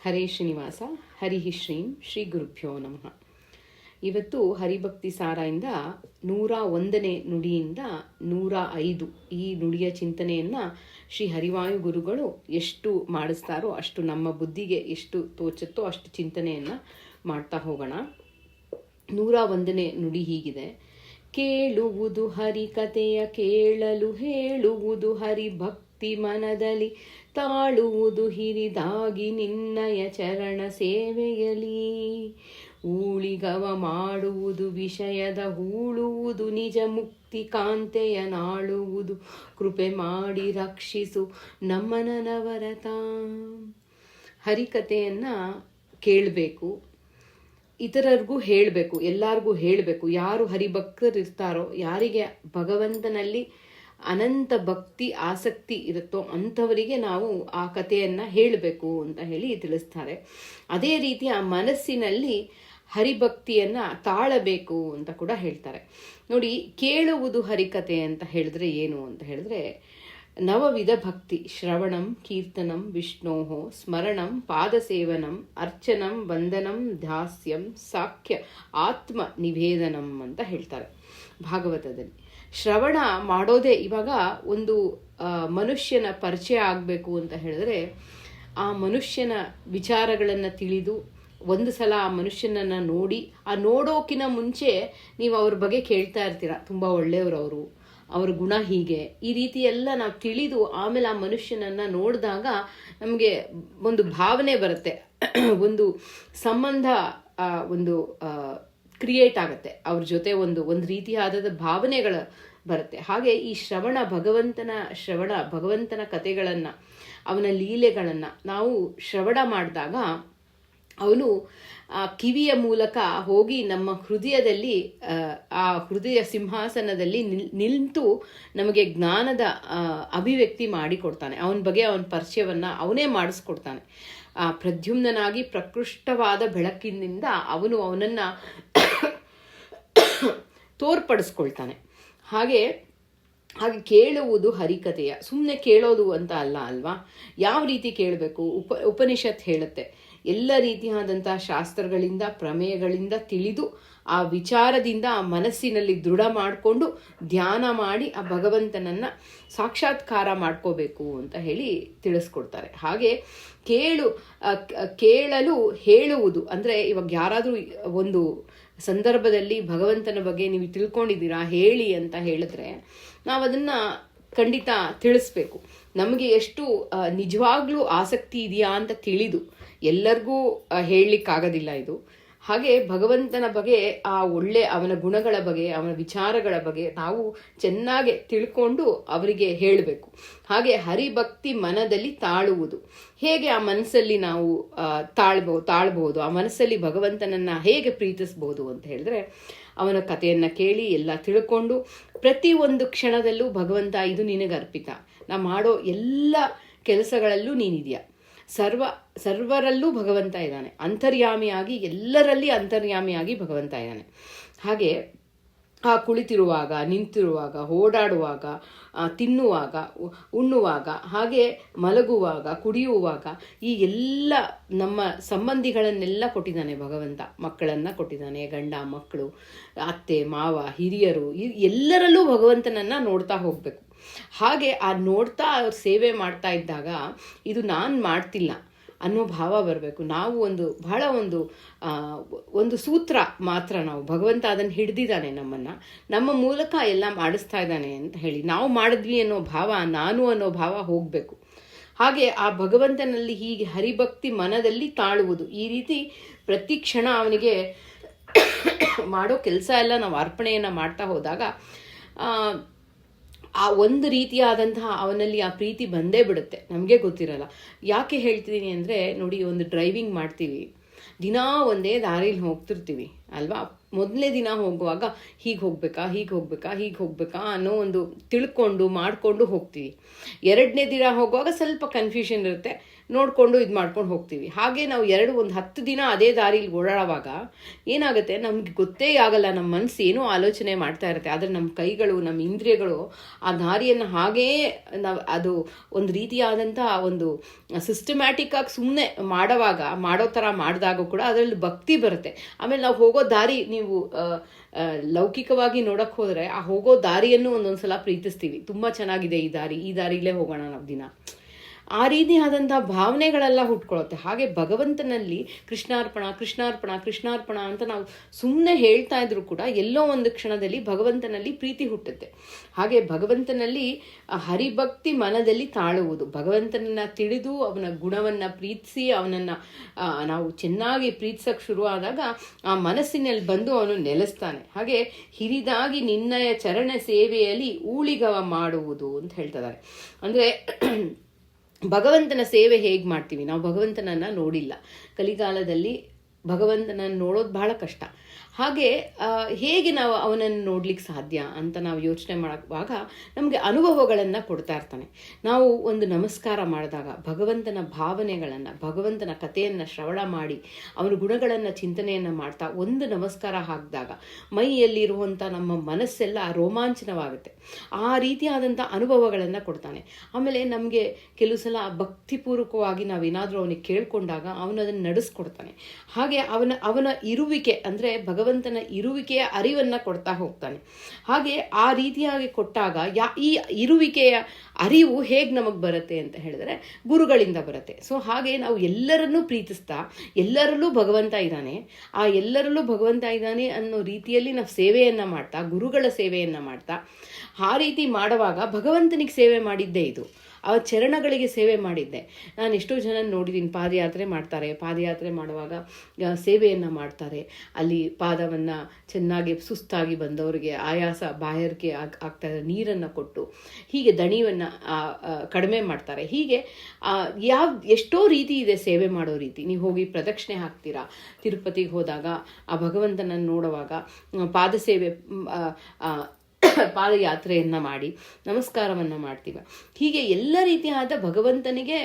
ಹರೇ ಶ್ರೀನಿವಾಸ ಹರಿ ಶ್ರೀಂ ಶ್ರೀ ಗುರುಭ್ಯೋ ನಮಃ. ಇವತ್ತು ಹರಿಭಕ್ತಿ ಸಾರದಿಂದ 101ನೇ ನುಡಿಯಿಂದ 105 ಈ ನುಡಿಯ ಚಿಂತನೆಯನ್ನು ಶ್ರೀ ಹರಿವಾಯು ಗುರುಗಳು ಎಷ್ಟು ಮಾಡಿಸ್ತಾರೋ ಅಷ್ಟು ನಮ್ಮ ಬುದ್ಧಿಗೆ ಎಷ್ಟು ತೋಚುತ್ತೋ ಅಷ್ಟು ಚಿಂತನೆಯನ್ನು ಮಾಡ್ತಾ ಹೋಗೋಣ. 101ನೇ ನುಡಿ ಹೀಗಿದೆ: ಕೇಳುವುದು ಹರಿಕಥೆಯ ಕೇಳಲು ಹೇಳುವುದು ಹರಿಭಕ್ತಿ ಮನದಲ್ಲಿ ತಾಳುವುದು ಹಿರಿದಾಗಿ ನಿನ್ನಯ ಚರಣ ಸೇವೆಯಲಿ ಊಳಿಗವ ಮಾಡುವುದು ವಿಷಯದ ಹೂಳುವುದು ನಿಜ ಮುಕ್ತಿ ಕಾಂತೆಯ ನಾಳುವುದು ಕೃಪೆ ಮಾಡಿ ರಕ್ಷಿಸು ನಮ್ಮನವರತ. ಹರಿಕಥೆಯನ್ನು ಕೇಳಬೇಕು, ಇತರರಿಗೂ ಹೇಳಬೇಕು, ಎಲ್ಲರಿಗೂ ಹೇಳಬೇಕು. ಯಾರು ಹರಿಭಕ್ತರಿರ್ತಾರೋ, ಯಾರಿಗೆ ಭಗವಂತನಲ್ಲಿ ಅನಂತ ಭಕ್ತಿ ಆಸಕ್ತಿ ಇರುತ್ತೋ ಅಂಥವರಿಗೆ ನಾವು ಆ ಕಥೆಯನ್ನು ಹೇಳಬೇಕು ಅಂತ ಹೇಳಿ ತಿಳಿಸ್ತಾರೆ. ಅದೇ ರೀತಿ ಆ ಮನಸ್ಸಿನಲ್ಲಿ ಹರಿಭಕ್ತಿಯನ್ನು ತಾಳಬೇಕು ಅಂತ ಕೂಡ ಹೇಳ್ತಾರೆ. ನೋಡಿ, ಕೇಳುವುದು ಹರಿಕಥೆ ಅಂತ ಹೇಳಿದ್ರೆ ಏನು ಅಂತ ಹೇಳಿದ್ರೆ, ನವವಿಧ ಭಕ್ತಿ: ಶ್ರವಣಂ, ಕೀರ್ತನಂ, ವಿಷ್ಣೋಹೋ ಸ್ಮರಣಂ, ಪಾದಸೇವನಂ, ಅರ್ಚನಂ, ವಂದನಂ, ದಾಸ್ಯಂ, ಸಾಖ್ಯ, ಆತ್ಮ ನಿವೇದನಂ ಅಂತ ಹೇಳ್ತಾರೆ ಭಾಗವತದಲ್ಲಿ. ಶ್ರವಣ ಮಾಡೋದೇ, ಇವಾಗ ಒಂದು ಮನುಷ್ಯನ ಪರಿಚಯ ಆಗಬೇಕು ಅಂತ ಹೇಳಿದ್ರೆ ಆ ಮನುಷ್ಯನ ವಿಚಾರಗಳನ್ನು ತಿಳಿದು ಒಂದು ಸಲ ಆ ಮನುಷ್ಯನನ್ನು ನೋಡಿ, ಆ ನೋಡೋಕಿನ ಮುಂಚೆ ನೀವು ಅವ್ರ ಬಗ್ಗೆ ಕೇಳ್ತಾ ಇರ್ತೀರ, ತುಂಬ ಒಳ್ಳೆಯವರು ಅವರು, ಅವ್ರ ಗುಣ ಹೀಗೆ, ಈ ರೀತಿ ಎಲ್ಲ ನಾವು ತಿಳಿದು ಆಮೇಲೆ ಆ ಮನುಷ್ಯನನ್ನು ನೋಡಿದಾಗ ನಮಗೆ ಒಂದು ಭಾವನೆ ಬರುತ್ತೆ, ಒಂದು ಸಂಬಂಧ ಒಂದು ಕ್ರಿಯೇಟ್ ಆಗುತ್ತೆ, ಅವ್ರ ಜೊತೆ ಒಂದು ರೀತಿಯಾದ ಭಾವನೆಗಳು ಬರುತ್ತೆ. ಹಾಗೆ ಈ ಭಗವಂತನ ಕಥೆಗಳನ್ನು, ಅವನ ಲೀಲೆಗಳನ್ನು ನಾವು ಶ್ರವಣ ಮಾಡಿದಾಗ ಅವನು ಕಿವಿಯ ಮೂಲಕ ಹೋಗಿ ನಮ್ಮ ಹೃದಯದಲ್ಲಿ, ಆ ಹೃದಯ ಸಿಂಹಾಸನದಲ್ಲಿ ನಿಂತು ನಮಗೆ ಜ್ಞಾನದ ಅಭಿವ್ಯಕ್ತಿ ಮಾಡಿಕೊಡ್ತಾನೆ. ಅವನ ಬಗ್ಗೆ ಅವನ ಪರಿಚಯವನ್ನು ಅವನೇ ಮಾಡಿಸ್ಕೊಡ್ತಾನೆ. ಪ್ರದ್ಯುಮ್ನಾಗಿ ಪ್ರಕೃಷ್ಟವಾದ ಬೆಳಕಿನಿಂದ ಅವನನ್ನು ತೋರ್ಪಡಿಸ್ಕೊಳ್ತಾನೆ. ಹಾಗೆ ಕೇಳುವುದು ಹರಿಕಥೆಯ, ಸುಮ್ಮನೆ ಕೇಳೋದು ಅಂತ ಅಲ್ವಾ. ಯಾವ ರೀತಿ ಕೇಳಬೇಕು? ಉಪನಿಷತ್ ಹೇಳುತ್ತೆ, ಎಲ್ಲ ರೀತಿಯಾದಂಥ ಶಾಸ್ತ್ರಗಳಿಂದ ಪ್ರಮೇಯಗಳಿಂದ ತಿಳಿದು ಆ ವಿಚಾರದಿಂದ ಆ ಮನಸ್ಸಿನಲ್ಲಿ ದೃಢ ಮಾಡಿಕೊಂಡು ಧ್ಯಾನ ಮಾಡಿ ಆ ಭಗವಂತನನ್ನು ಸಾಕ್ಷಾತ್ಕಾರ ಮಾಡ್ಕೋಬೇಕು ಅಂತ ಹೇಳಿ ತಿಳಿಸ್ಕೊಡ್ತಾರೆ. ಹಾಗೆ ಕೇಳಲು ಹೇಳುವುದು ಅಂದರೆ, ಇವಾಗ ಯಾರಾದರೂ ಒಂದು ಸಂದರ್ಭದಲ್ಲಿ ಭಗವಂತನ ಬಗ್ಗೆ ನೀವು ತಿಳ್ಕೊಂಡಿದ್ದೀರಾ ಹೇಳಿ ಅಂತ ಹೇಳಿದ್ರೆ ನಾವು ಅದನ್ನು ಖಂಡಿತ ತಿಳಿಸ್ಬೇಕು. ನಮಗೆ ಎಷ್ಟು ನಿಜವಾಗ್ಲೂ ಆಸಕ್ತಿ ಇದೆಯಾ ಅಂತ ತಿಳಿದು, ಎಲ್ಲರಿಗೂ ಹೇಳಲಿಕ್ಕಾಗೋದಿಲ್ಲ ಇದು. ಹಾಗೆ ಭಗವಂತನ ಬಗ್ಗೆ ಅವನ ಗುಣಗಳ ಬಗ್ಗೆ, ಅವನ ವಿಚಾರಗಳ ಬಗ್ಗೆ ನಾವು ಚೆನ್ನಾಗಿ ತಿಳ್ಕೊಂಡು ಅವರಿಗೆ ಹೇಳಬೇಕು. ಹಾಗೆ ಹರಿಭಕ್ತಿ ಮನದಲ್ಲಿ ತಾಳುವುದು, ಹೇಗೆ ಆ ಮನಸ್ಸಲ್ಲಿ ನಾವು ತಾಳ್ಬಹುದು, ಆ ಮನಸ್ಸಲ್ಲಿ ಭಗವಂತನನ್ನು ಹೇಗೆ ಪ್ರೀತಿಸ್ಬೋದು ಅಂತ ಹೇಳಿದ್ರೆ, ಅವನ ಕಥೆಯನ್ನು ಕೇಳಿ ಎಲ್ಲ ತಿಳ್ಕೊಂಡು ಪ್ರತಿ ಒಂದು ಕ್ಷಣದಲ್ಲೂ ಭಗವಂತ ಇದು ನಿನಗೆ ಅರ್ಪಿತ, ನಾ ಮಾಡೋ ಎಲ್ಲ ಕೆಲಸಗಳಲ್ಲೂ ನೀನಿದೆಯಾ, ಸರ್ವರಲ್ಲೂ ಭಗವಂತ ಇದ್ದಾನೆ, ಅಂತರ್ಯಾಮಿಯಾಗಿ ಎಲ್ಲರಲ್ಲಿ ಅಂತರ್ಯಾಮಿಯಾಗಿ ಭಗವಂತ ಇದ್ದಾನೆ. ಹಾಗೆ ಕುಳಿತಿರುವಾಗ, ನಿಂತಿರುವಾಗ, ಓಡಾಡುವಾಗ, ತಿನ್ನುವಾಗ, ಉಣ್ಣುವಾಗ, ಹಾಗೆ ಮಲಗುವಾಗ, ಕುಡಿಯುವಾಗ ಈ ಎಲ್ಲ ನಮ್ಮ ಸಂಬಂಧಿಗಳನ್ನೆಲ್ಲ ಕೊಟ್ಟಿದ್ದಾನೆ ಭಗವಂತ. ಮಕ್ಕಳನ್ನು ಕೊಟ್ಟಿದ್ದಾನೆ, ಗಂಡ ಮಕ್ಕಳು, ಅತ್ತೆ ಮಾವ, ಹಿರಿಯರು, ಎಲ್ಲರಲ್ಲೂ ಭಗವಂತನನ್ನು ನೋಡ್ತಾ ಹೋಗಬೇಕು. ಹಾಗೆ ನೋಡ್ತಾ ಅವ್ರ ಸೇವೆ ಮಾಡ್ತಾ ಇದ್ದಾಗ ಇದು ನಾನು ಮಾಡ್ತಿಲ್ಲ ಅನ್ನೋ ಭಾವ ಬರಬೇಕು. ನಾವು ಬಹಳ ಒಂದು ಸೂತ್ರ ಮಾತ್ರ, ನಾವು ಭಗವಂತ ಅದನ್ನು ಹಿಡ್ದಿದ್ದಾನೆ, ನಮ್ಮ ಮೂಲಕ ಎಲ್ಲ ಮಾಡಿಸ್ತಾ ಇದ್ದಾನೆ ಅಂತ ಹೇಳಿ ನಾವು ಮಾಡಿದ್ವಿ ಅನ್ನೋ ಭಾವ, ನಾನು ಅನ್ನೋ ಭಾವ ಹೋಗಬೇಕು. ಹಾಗೆ ಆ ಭಗವಂತನಲ್ಲಿ ಹೀಗೆ ಹರಿಭಕ್ತಿ ಮನದಲ್ಲಿ ತಾಳುವುದು, ಈ ರೀತಿ ಪ್ರತಿ ಕ್ಷಣ ಅವನಿಗೆ ಮಾಡೋ ಕೆಲಸ ಎಲ್ಲ ನಾವು ಅರ್ಪಣೆಯನ್ನು ಮಾಡ್ತಾ ಹೋದಾಗ ಆ ಒಂದು ರೀತಿಯಾದಂತಹ ಅವನಲ್ಲಿ ಆ ಪ್ರೀತಿ ಬಂದೇ ಬಿಡುತ್ತೆ, ನಮಗೆ ಗೊತ್ತಿರಲ್ಲ. ಯಾಕೆ ಹೇಳ್ತಿದ್ದೀನಿ ಅಂದರೆ, ನೋಡಿ, ಒಂದು ಡ್ರೈವಿಂಗ್ ಮಾಡ್ತೀವಿ, ದಿನ ಒಂದೇ ದಾರಿಲಿ ಹೋಗ್ತಿರ್ತೀವಿ ಅಲ್ವಾ. ಮೊದಲನೇ ದಿನ ಹೋಗುವಾಗ ಹೀಗೆ ಹೋಗ್ಬೇಕಾ ಅನ್ನೋ ಒಂದು ತಿಳ್ಕೊಂಡು ಮಾಡಿಕೊಂಡು ಹೋಗ್ತೀವಿ. 2ನೇ ದಿನ ಹೋಗುವಾಗ ಸ್ವಲ್ಪ ಕನ್ಫ್ಯೂಷನ್ ಇರುತ್ತೆ, ನೋಡಿಕೊಂಡು ಇದು ಮಾಡ್ಕೊಂಡು ಹೋಗ್ತೀವಿ. ಹಾಗೆ ನಾವು ಒಂದು 10 ದಿನ ಅದೇ ದಾರಿಲಿ ಓಡಾಡುವಾಗ ಏನಾಗುತ್ತೆ, ನಮ್ಗೆ ಗೊತ್ತೇ ಆಗಲ್ಲ, ನಮ್ಮ ಮನಸ್ಸು ಏನೋ ಆಲೋಚನೆ ಮಾಡ್ತಾ ಇರುತ್ತೆ, ಆದರೆ ನಮ್ಮ ಕೈಗಳು, ನಮ್ಮ ಇಂದ್ರಿಯಗಳು ಆ ದಾರಿಯನ್ನು ಹಾಗೇ ನಾವು ಅದು ಒಂದು ರೀತಿಯಾದಂಥ ಒಂದು ಸಿಸ್ಟಮ್ಯಾಟಿಕ್ ಆಗಿ ಸುಮ್ಮನೆ ಮಾಡೋ ಥರ ಮಾಡಿದಾಗ ಕೂಡ ಅದರಲ್ಲಿ ಭಕ್ತಿ ಬರುತ್ತೆ. ಆಮೇಲೆ ನಾವು ಹೋಗೋ ದಾರಿ, ನೀವು ಲೌಕಿಕವಾಗಿ ನೋಡಕ್ಕೆ ಹೋದರೆ ಆ ಹೋಗೋ ದಾರಿಯನ್ನು ಒಂದೊಂದ್ಸಲ ಪ್ರೀತಿಸ್ತೀವಿ, ತುಂಬ ಚೆನ್ನಾಗಿದೆ ಈ ದಾರಿಲೇ ಹೋಗೋಣ ನಾವು ದಿನ, ಆ ರೀತಿಯಾದಂಥ ಭಾವನೆಗಳೆಲ್ಲ ಹುಟ್ಕೊಳ್ಳುತ್ತೆ. ಹಾಗೆ ಭಗವಂತನಲ್ಲಿ ಕೃಷ್ಣಾರ್ಪಣ ಕೃಷ್ಣಾರ್ಪಣ ಕೃಷ್ಣಾರ್ಪಣ ಅಂತ ನಾವು ಸುಮ್ಮನೆ ಹೇಳ್ತಾ ಇದ್ರು ಕೂಡ ಎಲ್ಲೋ ಒಂದು ಕ್ಷಣದಲ್ಲಿ ಭಗವಂತನಲ್ಲಿ ಪ್ರೀತಿ ಹುಟ್ಟುತ್ತೆ. ಹಾಗೆ ಭಗವಂತನಲ್ಲಿ ಹರಿಭಕ್ತಿ ಮನದಲ್ಲಿ ತಾಳುವುದು, ಭಗವಂತನನ್ನ ತಿಳಿದು ಅವನ ಗುಣವನ್ನು ಪ್ರೀತಿಸಿ ಅವನನ್ನು ನಾವು ಚೆನ್ನಾಗಿ ಪ್ರೀತಿಸಕ್ಕೆ ಶುರುವಾದಾಗ ಆ ಮನಸ್ಸಿನಲ್ಲಿ ಬಂದು ಅವನು ನೆಲೆಸ್ತಾನೆ. ಹಾಗೆ ಹಿರಿದಾಗಿ ನಿನ್ನಯ ಚರಣ ಸೇವೆಯಲ್ಲಿ ಊಳಿಗವ ಮಾಡುವುದು ಅಂತ ಹೇಳ್ತಿದ್ದಾರೆ. ಅಂದರೆ ಭಗವಂತನ ಸೇವೆ ಹೇಗೆ ಮಾಡ್ತೀವಿ, ನಾವು ಭಗವಂತನನ್ನು ನೋಡಿಲ್ಲ, ಕಲಿಕಾಲದಲ್ಲಿ ಭಗವಂತನನ್ನು ನೋಡೋದು ಬಹಳ ಕಷ್ಟ. ಹಾಗೆ ಹೇಗೆ ನಾವು ಅವನನ್ನು ನೋಡ್ಲಿಕ್ಕೆ ಸಾಧ್ಯ ಅಂತ ನಾವು ಯೋಚನೆ ಮಾಡುವಾಗ ನಮಗೆ ಅನುಭವಗಳನ್ನು ಕೊಡ್ತಾ ಇರ್ತಾನೆ. ನಾವು ಒಂದು ನಮಸ್ಕಾರ ಮಾಡಿದಾಗ ಭಗವಂತನ ಭಾವನೆಗಳನ್ನು, ಭಗವಂತನ ಕಥೆಯನ್ನು ಶ್ರವಣ ಮಾಡಿ ಅವನ ಗುಣಗಳನ್ನು ಚಿಂತನೆಯನ್ನು ಮಾಡ್ತಾ ಒಂದು ನಮಸ್ಕಾರ ಹಾಕಿದಾಗ ಮೈಯಲ್ಲಿರುವಂಥ ನಮ್ಮ ಮನಸ್ಸೆಲ್ಲ ರೋಮಾಂಚನವಾಗುತ್ತೆ. ಆ ರೀತಿಯಾದಂಥ ಅನುಭವಗಳನ್ನು ಕೊಡ್ತಾನೆ. ಆಮೇಲೆ ನಮಗೆ ಕೆಲವು ಸಲ ಭಕ್ತಿಪೂರ್ವಕವಾಗಿ ನಾವೇನಾದರೂ ಅವನಿಗೆ ಕೇಳ್ಕೊಂಡಾಗ ಅವನು ಅದನ್ನು ನಡೆಸ್ಕೊಡ್ತಾನೆ. ಹಾಗೆ ಅವನ ಇರುವಿಕೆ ಅಂದರೆ ಭಗವಂತನ ಇರುವಿಕೆಯ ಅರಿವನ್ನು ಕೊಡ್ತಾ ಹೋಗ್ತಾನೆ. ಹಾಗೆ ಆ ರೀತಿಯಾಗಿ ಕೊಟ್ಟಾಗ ಈ ಇರುವಿಕೆಯ ಅರಿವು ಹೇಗೆ ನಮಗೆ ಬರುತ್ತೆ ಅಂತ ಹೇಳಿದ್ರೆ ಗುರುಗಳಿಂದ ಬರುತ್ತೆ. ಸೊ ಹಾಗೆ ನಾವು ಎಲ್ಲರನ್ನೂ ಪ್ರೀತಿಸ್ತಾ ಎಲ್ಲರಲ್ಲೂ ಭಗವಂತ ಇದ್ದಾನೆ, ಆ ಎಲ್ಲರಲ್ಲೂ ಭಗವಂತ ಇದ್ದಾನೆ ಅನ್ನೋ ರೀತಿಯಲ್ಲಿ ನಾವು ಸೇವೆಯನ್ನು ಮಾಡ್ತಾ, ಗುರುಗಳ ಸೇವೆಯನ್ನು ಮಾಡ್ತಾ, ಆ ರೀತಿ ಮಾಡುವಾಗ ಭಗವಂತನಿಗೆ ಸೇವೆ ಮಾಡಿದ್ದೇ ಇದು, ಆ ಚರಣಗಳಿಗೆ ಸೇವೆ ಮಾಡಿದ್ದೆ. ನಾನು ಎಷ್ಟೋ ಜನ ನೋಡಿದ್ದೀನಿ, ಪಾದಯಾತ್ರೆ ಮಾಡ್ತಾರೆ, ಪಾದಯಾತ್ರೆ ಮಾಡುವಾಗ ಸೇವೆಯನ್ನು ಮಾಡ್ತಾರೆ. ಅಲ್ಲಿ ಪಾದವನ್ನು ಚೆನ್ನಾಗಿ ಸುಸ್ತಾಗಿ ಬಂದವರಿಗೆ ಆಯಾಸ ಬಾಯಾರಿಕೆ ಆಗ್ತಾರೆ, ನೀರನ್ನು ಕೊಟ್ಟು ಹೀಗೆ ದಣಿವನ್ನು ಕಡಿಮೆ ಮಾಡ್ತಾರೆ. ಹೀಗೆ ಎಷ್ಟೋ ರೀತಿ ಇದೆ ಸೇವೆ ಮಾಡೋ ರೀತಿ. ನೀವು ಹೋಗಿ ಪ್ರದಕ್ಷಿಣೆ ಹಾಕ್ತೀರಾ, ತಿರುಪತಿಗೆ ಹೋದಾಗ ಆ ಭಗವಂತನನ್ನು ನೋಡುವಾಗ ಪಾದಸೇವೆ ಪಾದಯಾತ್ರೆಯನ್ನು ಮಾಡಿ ನಮಸ್ಕಾರವನ್ನು ಮಾಡ್ತೀವಿ. ಹೀಗೆ ಎಲ್ಲ ರೀತಿಯಾದ ಭಗವಂತನಿಗೆ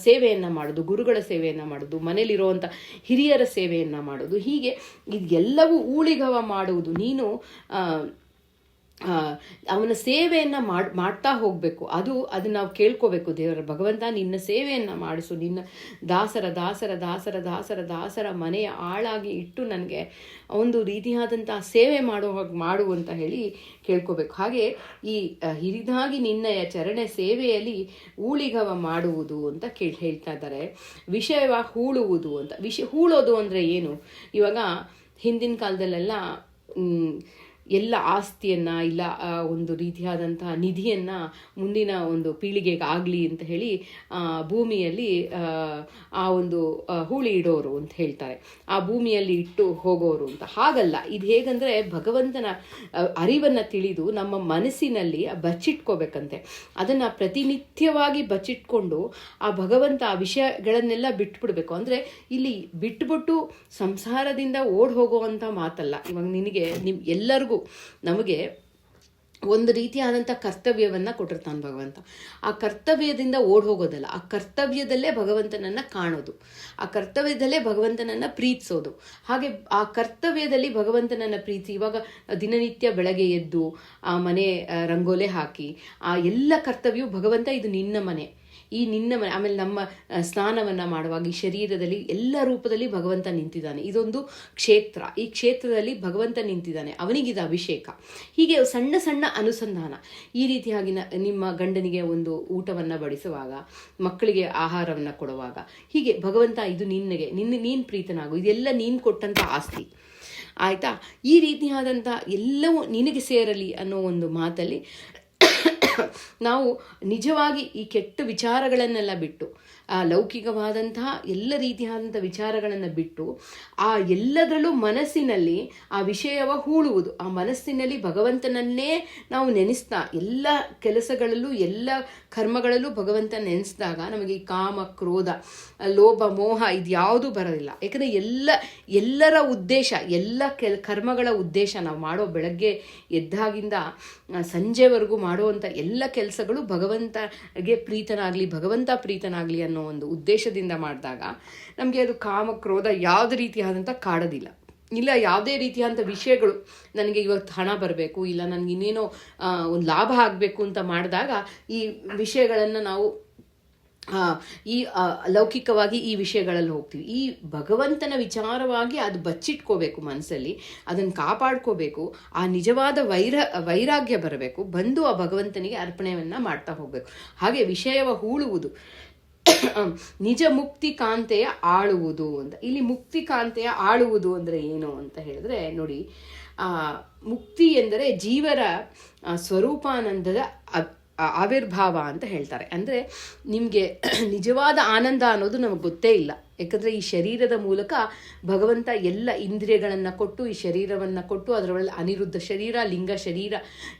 ಸೇವೆಯನ್ನು ಮಾಡೋದು, ಗುರುಗಳ ಸೇವೆಯನ್ನು ಮಾಡೋದು, ಮನೇಲಿರುವಂಥ ಹಿರಿಯರ ಸೇವೆಯನ್ನು ಮಾಡೋದು, ಹೀಗೆ ಇದೆಲ್ಲವೂ ಊಳಿಗವ ಮಾಡುವುದು. ನೀನು ಅವನ ಸೇವೆಯನ್ನು ಮಾಡ್ತಾ ಹೋಗಬೇಕು. ಅದು ನಾವು ಕೇಳ್ಕೋಬೇಕು, ದೇವರ ಭಗವಂತ ನಿನ್ನ ಸೇವೆಯನ್ನು ಮಾಡಿಸು, ನಿನ್ನ ದಾಸರ ದಾಸರ ದಾಸರ ದಾಸರ ದಾಸರ ಮನೆಯ ಆಳಾಗಿ ಇಟ್ಟು ನನಗೆ ಒಂದು ರೀತಿಯಾದಂಥ ಸೇವೆ ಮಾಡು ಅಂತ ಹೇಳಿ ಕೇಳ್ಕೋಬೇಕು. ಹಾಗೆ ಈ ಹಿರಿದಾಗಿ ನಿನ್ನಯ ಚರಣ ಸೇವೆಯಲ್ಲಿ ಊಳಿಗವ ಮಾಡುವುದು ಅಂತ ಹೇಳ್ತಾ ಇದ್ದಾರೆ. ವಿಷಯವ ಹೂಳುವುದು ಅಂತ. ಹೂಳೋದು ಅಂದರೆ ಏನು? ಇವಾಗ ಹಿಂದಿನ ಕಾಲದಲ್ಲೆಲ್ಲ ಎಲ್ಲ ಆಸ್ತಿಯನ್ನು ಇಲ್ಲ ಒಂದು ರೀತಿಯಾದಂತಹ ನಿಧಿಯನ್ನು ಮುಂದಿನ ಒಂದು ಪೀಳಿಗೆಗೆ ಆಗಲಿ ಅಂತ ಹೇಳಿ ಭೂಮಿಯಲ್ಲಿ ಆ ಒಂದು ಹೂಳಿ ಇಡೋರು ಅಂತ ಹೇಳ್ತಾರೆ, ಆ ಭೂಮಿಯಲ್ಲಿ ಇಟ್ಟು ಹೋಗೋರು ಅಂತ. ಹಾಗಲ್ಲ, ಇದು ಹೇಗಂದರೆ ಭಗವಂತನ ಅರಿವನ್ನು ತಿಳಿದು ನಮ್ಮ ಮನಸ್ಸಿನಲ್ಲಿ ಬಚ್ಚಿಟ್ಕೋಬೇಕಂತೆ. ಅದನ್ನು ಪ್ರತಿನಿತ್ಯವಾಗಿ ಬಚ್ಚಿಟ್ಕೊಂಡು ಆ ಭಗವಂತ ಆ ವಿಷಯಗಳನ್ನೆಲ್ಲ ಬಿಟ್ಬಿಡ್ಬೇಕು. ಅಂದರೆ ಇಲ್ಲಿ ಬಿಟ್ಬಿಟ್ಟು ಸಂಸಾರದಿಂದ ಓಡ್ ಹೋಗುವಂಥ ಮಾತಲ್ಲ. ಇವಾಗ ಎಲ್ಲರಿಗೂ ನಮಗೆ ಒಂದು ರೀತಿಯಾದಂಥ ಕರ್ತವ್ಯವನ್ನು ಕೊಟ್ಟಿರ್ತಾನೆ ಭಗವಂತ. ಆ ಕರ್ತವ್ಯದಿಂದ ಓಡ್ ಹೋಗೋದಲ್ಲ, ಆ ಕರ್ತವ್ಯದಲ್ಲೇ ಭಗವಂತನನ್ನು ಕಾಣೋದು, ಆ ಕರ್ತವ್ಯದಲ್ಲೇ ಭಗವಂತನನ್ನು ಪ್ರೀತಿಸೋದು. ಹಾಗೆ ಆ ಕರ್ತವ್ಯದಲ್ಲಿ ಭಗವಂತನನ್ನು ಪ್ರೀತಿ. ಇವಾಗ ದಿನನಿತ್ಯ ಬೆಳಗ್ಗೆ ಎದ್ದು ಆ ಮನೆ ರಂಗೋಲೆ ಹಾಕಿ ಆ ಎಲ್ಲ ಕರ್ತವ್ಯವು ಭಗವಂತ ಇದು ನಿನ್ನ ಮನೆ, ಈ ನಿನ್ನ ಮನೆ. ಆಮೇಲೆ ನಮ್ಮ ಸ್ನಾನವನ್ನು ಮಾಡುವಾಗ ಈ ಶರೀರದಲ್ಲಿ ಎಲ್ಲ ರೂಪದಲ್ಲಿ ಭಗವಂತ ನಿಂತಿದ್ದಾನೆ. ಇದೊಂದು ಕ್ಷೇತ್ರ, ಈ ಕ್ಷೇತ್ರದಲ್ಲಿ ಭಗವಂತ ನಿಂತಿದ್ದಾನೆ, ಅವನಿಗಿದು ಅಭಿಷೇಕ. ಹೀಗೆ ಸಣ್ಣ ಸಣ್ಣ ಅನುಸಂಧಾನ. ಈ ರೀತಿಯಾಗಿ ನಿಮ್ಮ ಗಂಡನಿಗೆ ಒಂದು ಊಟವನ್ನು ಬಡಿಸುವಾಗ, ಮಕ್ಕಳಿಗೆ ಆಹಾರವನ್ನು ಕೊಡುವಾಗ, ಹೀಗೆ ಭಗವಂತ ಇದು ನೀನು ಪ್ರೀತನಾಗು, ಇದೆಲ್ಲ ನೀನು ಕೊಟ್ಟಂಥ ಆಸ್ತಿ ಆಯಿತಾ. ಈ ರೀತಿಯಾದಂಥ ಎಲ್ಲವೂ ನಿನಗೆ ಸೇರಲಿ ಅನ್ನೋ ಒಂದು ಮಾತಲ್ಲಿ ನಾವು ನಿಜವಾಗಿ ಈ ಕೆಟ್ಟ ವಿಚಾರಗಳನ್ನೆಲ್ಲ ಬಿಟ್ಟು, ಆ ಲೌಕಿಕವಾದಂತಹ ಎಲ್ಲ ರೀತಿಯಾದಂಥ ವಿಚಾರಗಳನ್ನು ಬಿಟ್ಟು ಆ ಎಲ್ಲದರಲ್ಲೂ ಮನಸ್ಸಿನಲ್ಲಿ ಆ ವಿಷಯವ ಹೂಳುವುದು, ಆ ಮನಸ್ಸಿನಲ್ಲಿ ಭಗವಂತನನ್ನೇ ನಾವು ನೆನೆಸ್ತಾ ಎಲ್ಲ ಕೆಲಸಗಳಲ್ಲೂ ಎಲ್ಲ ಕರ್ಮಗಳಲ್ಲೂ ಭಗವಂತ ನೆನೆಸಿದಾಗ ನಮಗೆ ಈ ಕಾಮ ಕ್ರೋಧ ಲೋಭ ಮೋಹ ಇದ್ಯಾವುದೂ ಬರೋದಿಲ್ಲ. ಯಾಕಂದರೆ ಎಲ್ಲರ ಉದ್ದೇಶ, ಎಲ್ಲ ಕರ್ಮಗಳ ಉದ್ದೇಶ, ನಾವು ಮಾಡೋ ಬೆಳಗ್ಗೆ ಎದ್ದಾಗಿಂದ ಸಂಜೆವರೆಗೂ ಮಾಡುವಂಥ ಎಲ್ಲ ಕೆಲಸಗಳು ಭಗವಂತಗೆ ಪ್ರೀತನಾಗಲಿ, ಭಗವಂತ ಪ್ರೀತನಾಗಲಿ ಅನ್ನೋ ಅನ್ನೋ ಒಂದು ಉದ್ದೇಶದಿಂದ ಮಾಡಿದಾಗ ನಮಗೆ ಅದು ಕಾಮ ಕ್ರೋಧ ಯಾವುದೇ ರೀತಿಯಾದಂಥ ಕಾಡೋದಿಲ್ಲ. ಇಲ್ಲ ಯಾವುದೇ ರೀತಿಯಾದಂಥ ವಿಷಯಗಳು, ನನಗೆ ಇವತ್ತು ಹಣ ಬರಬೇಕು, ಇಲ್ಲ ನನಗೆ ಇನ್ನೇನೋ ಒಂದು ಲಾಭ ಆಗಬೇಕು ಅಂತ ಮಾಡಿದಾಗ ಈ ವಿಷಯಗಳನ್ನು ನಾವು ಈ ಲೌಕಿಕವಾಗಿ ಈ ವಿಷಯಗಳಲ್ಲಿ ಹೋಗ್ತೀವಿ. ಈ ಭಗವಂತನ ವಿಚಾರವಾಗಿ ಅದು ಬಚ್ಚಿಟ್ಕೋಬೇಕು ಮನಸ್ಸಲ್ಲಿ, ಅದನ್ನು ಕಾಪಾಡ್ಕೋಬೇಕು. ಆ ನಿಜವಾದ ವೈರಾಗ್ಯ ಬರಬೇಕು, ಬಂದು ಆ ಭಗವಂತನಿಗೆ ಅರ್ಪಣೆಯನ್ನು ಮಾಡ್ತಾ ಹೋಗಬೇಕು. ಹಾಗೆ ವಿಷಯವ ಹೂಳುವುದು ನಿಜ ಮುಕ್ತಿ ಕಾಂತೆಯ ಆಳುವುದು ಅಂತ. ಇಲ್ಲಿ ಮುಕ್ತಿ ಕಾಂತೆಯ ಆಳುವುದು ಅಂದರೆ ಏನು ಅಂತ ಹೇಳಿದ್ರೆ ನೋಡಿ, ಮುಕ್ತಿ ಎಂದರೆ ಜೀವರ ಸ್ವರೂಪಾನಂದದ ಆವಿರ್ಭಾವ ಅಂತ ಹೇಳ್ತಾರೆ. ಅಂದರೆ ನಿಮಗೆ ನಿಜವಾದ ಆನಂದ ಅನ್ನೋದು ನಮಗೆ ಗೊತ್ತೇ ಇಲ್ಲ. ಯಾಕಂದರೆ ಈ ಶರೀರದ ಮೂಲಕ ಭಗವಂತ ಎಲ್ಲ ಇಂದ್ರಿಯಗಳನ್ನು ಕೊಟ್ಟು, ಈ ಶರೀರವನ್ನು ಕೊಟ್ಟು, ಅದರೊಳಗೆ ಅನಿರುದ್ಧ ಶರೀರ, ಲಿಂಗ ಶರೀರ,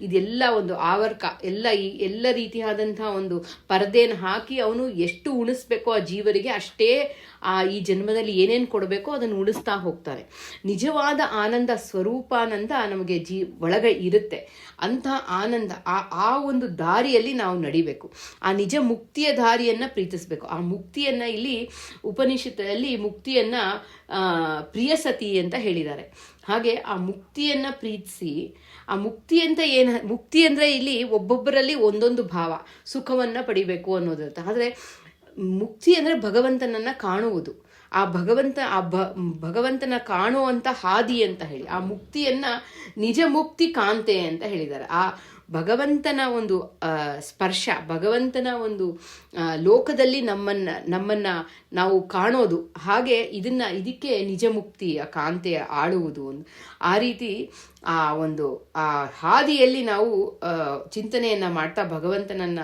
ಇದೆಲ್ಲ ಒಂದು ಆವರ್ಕ, ಎಲ್ಲ ರೀತಿಯಾದಂಥ ಒಂದು ಪರದೆಯನ್ನು ಹಾಕಿ ಅವನು ಎಷ್ಟು ಉಣಿಸ್ಬೇಕೋ ಆ ಜೀವರಿಗೆ ಅಷ್ಟೇ ಈ ಜನ್ಮದಲ್ಲಿ ಏನೇನು ಕೊಡಬೇಕೋ ಅದನ್ನು ಉಣಿಸ್ತಾ ಹೋಗ್ತಾನೆ. ನಿಜವಾದ ಆನಂದ, ಸ್ವರೂಪಾನಂದ ನಮಗೆ ಒಳಗೆ ಇರುತ್ತೆ. ಅಂಥ ಆನಂದ ಆ ಒಂದು ದಾರಿಯಲ್ಲಿ ನಾವು ನಡಿಬೇಕು. ಆ ನಿಜ ಮುಕ್ತಿಯ ದಾರಿಯನ್ನು ಪ್ರೀತಿಸಬೇಕು. ಆ ಮುಕ್ತಿಯನ್ನು ಇಲ್ಲಿ ಉಪನಿಷತ್ತಲ್ಲಿ ಮುಕ್ತಿಯನ್ನು ಪ್ರಿಯಸತಿ ಅಂತ ಹೇಳಿದ್ದಾರೆ. ಹಾಗೆ ಆ ಮುಕ್ತಿಯನ್ನು ಪ್ರೀತಿಸಿ, ಆ ಮುಕ್ತಿ ಅಂತ ಮುಕ್ತಿ ಅಂದರೆ ಇಲ್ಲಿ ಒಬ್ಬೊಬ್ಬರಲ್ಲಿ ಒಂದೊಂದು ಭಾವ, ಸುಖವನ್ನು ಪಡಿಬೇಕು ಅನ್ನೋದಂತ. ಆದರೆ ಮುಕ್ತಿ ಅಂದರೆ ಭಗವಂತನನ್ನು ಕಾಣುವುದು, ಆ ಭಗವಂತನ ಕಾಣುವಂಥ ಹಾದಿ ಅಂತ ಹೇಳಿ ಆ ಮುಕ್ತಿಯನ್ನು ನಿಜ ಮುಕ್ತಿ ಕಾಂತೆ ಅಂತ ಹೇಳಿದ್ದಾರೆ. ಆ ಭಗವಂತನ ಒಂದು ಸ್ಪರ್ಶ, ಭಗವಂತನ ಒಂದು ಲೋಕದಲ್ಲಿ ನಮ್ಮನ್ನು ನಾವು ಕಾಣೋದು. ಹಾಗೆ ಇದಕ್ಕೆ ನಿಜ ಮುಕ್ತಿಯ ಕಾಂತೆಯ ಆಳುವುದು. ಆ ರೀತಿ ಆ ಹಾದಿಯಲ್ಲಿ ನಾವು ಚಿಂತನೆಯನ್ನು ಮಾಡ್ತಾ ಭಗವಂತನನ್ನ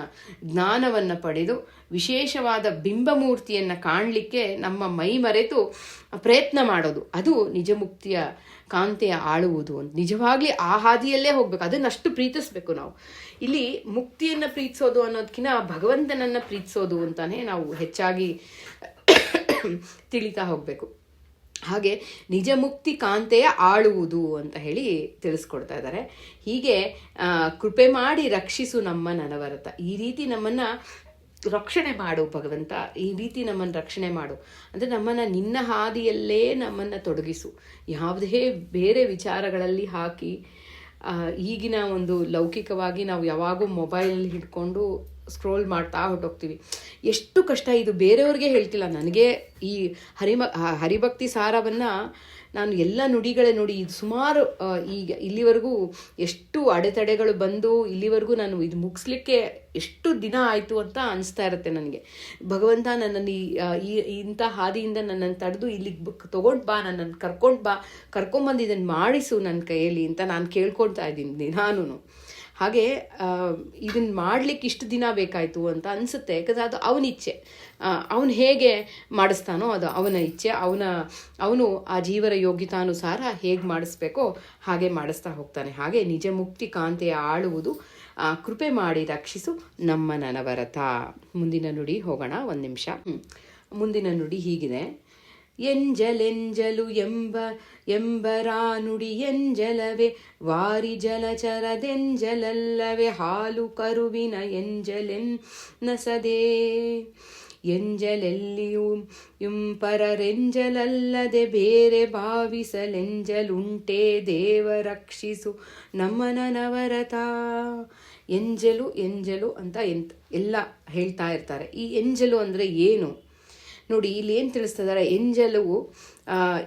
ಜ್ಞಾನವನ್ನು ಪಡೆದು ವಿಶೇಷವಾದ ಬಿಂಬಮೂರ್ತಿಯನ್ನು ಕಾಣಲಿಕ್ಕೆ ನಮ್ಮ ಮೈ ಮರೆತು ಪ್ರಯತ್ನ ಮಾಡೋದು, ಅದು ನಿಜ ಮುಕ್ತಿಯ ಕಾಂತೆಯ ಆಳುವುದು ಅಂತ. ನಿಜವಾಗ್ಲಿ ಆ ಹಾದಿಯಲ್ಲೇ ಹೋಗ್ಬೇಕು, ಅದನ್ನಷ್ಟು ಪ್ರೀತಿಸ್ಬೇಕು ನಾವು. ಇಲ್ಲಿ ಮುಕ್ತಿಯನ್ನು ಪ್ರೀತಿಸೋದು ಅನ್ನೋದಕ್ಕಿಂತ ಭಗವಂತನನ್ನು ಪ್ರೀತಿಸೋದು ಅಂತಾನೆ ನಾವು ಹೆಚ್ಚಾಗಿ ತಿಳಿತಾ ಹೋಗಬೇಕು. ಹಾಗೆ ನಿಜ ಮುಕ್ತಿ ಕಾಂತೆಯ ಆಳುವುದು ಅಂತ ಹೇಳಿ ತಿಳಿಸ್ಕೊಡ್ತಾ ಇದ್ದಾರೆ. ಹೀಗೆ ಕೃಪೆ ಮಾಡಿ ರಕ್ಷಿಸು ನಮ್ಮ ನನವರತ, ಈ ರೀತಿ ನಮ್ಮನ್ನು ರಕ್ಷಣೆ ಮಾಡು ಭಗವಂತ, ಈ ರೀತಿ ನಮ್ಮನ್ನು ರಕ್ಷಣೆ ಮಾಡು ಅಂದರೆ ನಮ್ಮನ್ನು ನಿನ್ನ ಹಾದಿಯಲ್ಲೇ ನಮ್ಮನ್ನು ತೊಡಗಿಸು. ಯಾವುದೇ ಬೇರೆ ವಿಚಾರಗಳಲ್ಲಿ ಹಾಕಿ ಈಗಿನ ಒಂದು ಲೌಕಿಕವಾಗಿ ನಾವು ಯಾವಾಗೂ ಮೊಬೈಲಲ್ಲಿ ಹಿಡ್ಕೊಂಡು ಸ್ಕ್ರೋಲ್ ಮಾಡ್ತಾ ಹೊರಟೋಗ್ತೀವಿ. ಎಷ್ಟು ಕಷ್ಟ ಇದು, ಬೇರೆಯವ್ರಿಗೆ ಹೇಳ್ತಿಲ್ಲ, ನನಗೆ ಈ ಹರಿಭಕ್ತಿ ಸಾರವನ್ನು ನಾನು ಎಲ್ಲ ನುಡಿಗಳೇ ನೋಡಿ ಇದು ಸುಮಾರು ಈಗ ಇಲ್ಲಿವರೆಗೂ ಎಷ್ಟು ಅಡೆತಡೆಗಳು ಬಂದು ಇಲ್ಲಿವರೆಗೂ ನಾನು ಇದು ಮುಗಿಸ್ಲಿಕ್ಕೆ ಎಷ್ಟು ದಿನ ಆಯಿತು ಅಂತ ಅನಿಸ್ತಾ ಇರುತ್ತೆ ನನಗೆ. ಭಗವಂತ ನನ್ನನ್ನು ಇಂಥ ಹಾದಿಯಿಂದ ನನ್ನನ್ನು ತಡೆದು ಇಲ್ಲಿಗೆ ತೊಗೊಂಡು ಬಾ, ನನ್ನನ್ನು ಕರ್ಕೊಂಬಂದು ಇದನ್ನು ಮಾಡಿಸು ನನ್ನ ಕೈಯಲ್ಲಿ ಅಂತ ನಾನು ಕೇಳ್ಕೊಳ್ತಾ ಇದ್ದೀನಿ ನಾನು. ಹಾಗೆ ಇದನ್ನು ಮಾಡಲಿಕ್ಕೆ ಇಷ್ಟು ದಿನ ಬೇಕಾಯಿತು ಅಂತ ಅನಿಸುತ್ತೆ. ಯಾಕಂದರೆ ಅದು ಅವನ ಇಚ್ಛೆ, ಅವನು ಹೇಗೆ ಮಾಡಿಸ್ತಾನೋ ಅದು ಅವನ ಇಚ್ಛೆ. ಅವನು ಆ ಜೀವರ ಯೋಗ್ಯತಾನುಸಾರ ಹೇಗೆ ಮಾಡಿಸ್ಬೇಕೋ ಹಾಗೆ ಮಾಡಿಸ್ತಾ ಹೋಗ್ತಾನೆ. ಹಾಗೆ ನಿಜ ಮುಕ್ತಿ ಕಾಂತೆಯ ಆಳುವುದು ಕೃಪೆ ಮಾಡಿ ರಕ್ಷಿಸು ನಮ್ಮ ನನವರತ. ಮುಂದಿನ ನುಡಿ ಹೋಗೋಣ, ಒಂದು ನಿಮಿಷ. ಮುಂದಿನ ನುಡಿ ಹೀಗಿದೆ: ಎಂಜಲೆಂಜಲು ಎಂಬರಾ ನುಡಿ ಎಂಜಲವೇ ವಾರಿ ಜಲಚರದೆಂಜಲಲ್ಲವೇ ಹಾಲು ಕರುವಿನ ಎಂಜಲೆನ್ನಸದೇ ಎಂಜಲೆಲ್ಲಿಯೂ ಪರರೆಂಜಲಲ್ಲದೆ ಬೇರೆ ಭಾವಿಸಲೆಂಜಲುಂಟೇ ದೇವ ರಕ್ಷಿಸು ನಮ್ಮ ನನವರತ. ಎಂಜಲು ಅಂತ ಎಲ್ಲ ಹೇಳ್ತಾ ಇರ್ತಾರೆ. ಈ ಎಂಜಲು ಅಂದರೆ ಏನು ನೋಡಿ, ಇಲ್ಲಿ ಏನು ತಿಳಿಸ್ತಿದ್ದಾರೆ?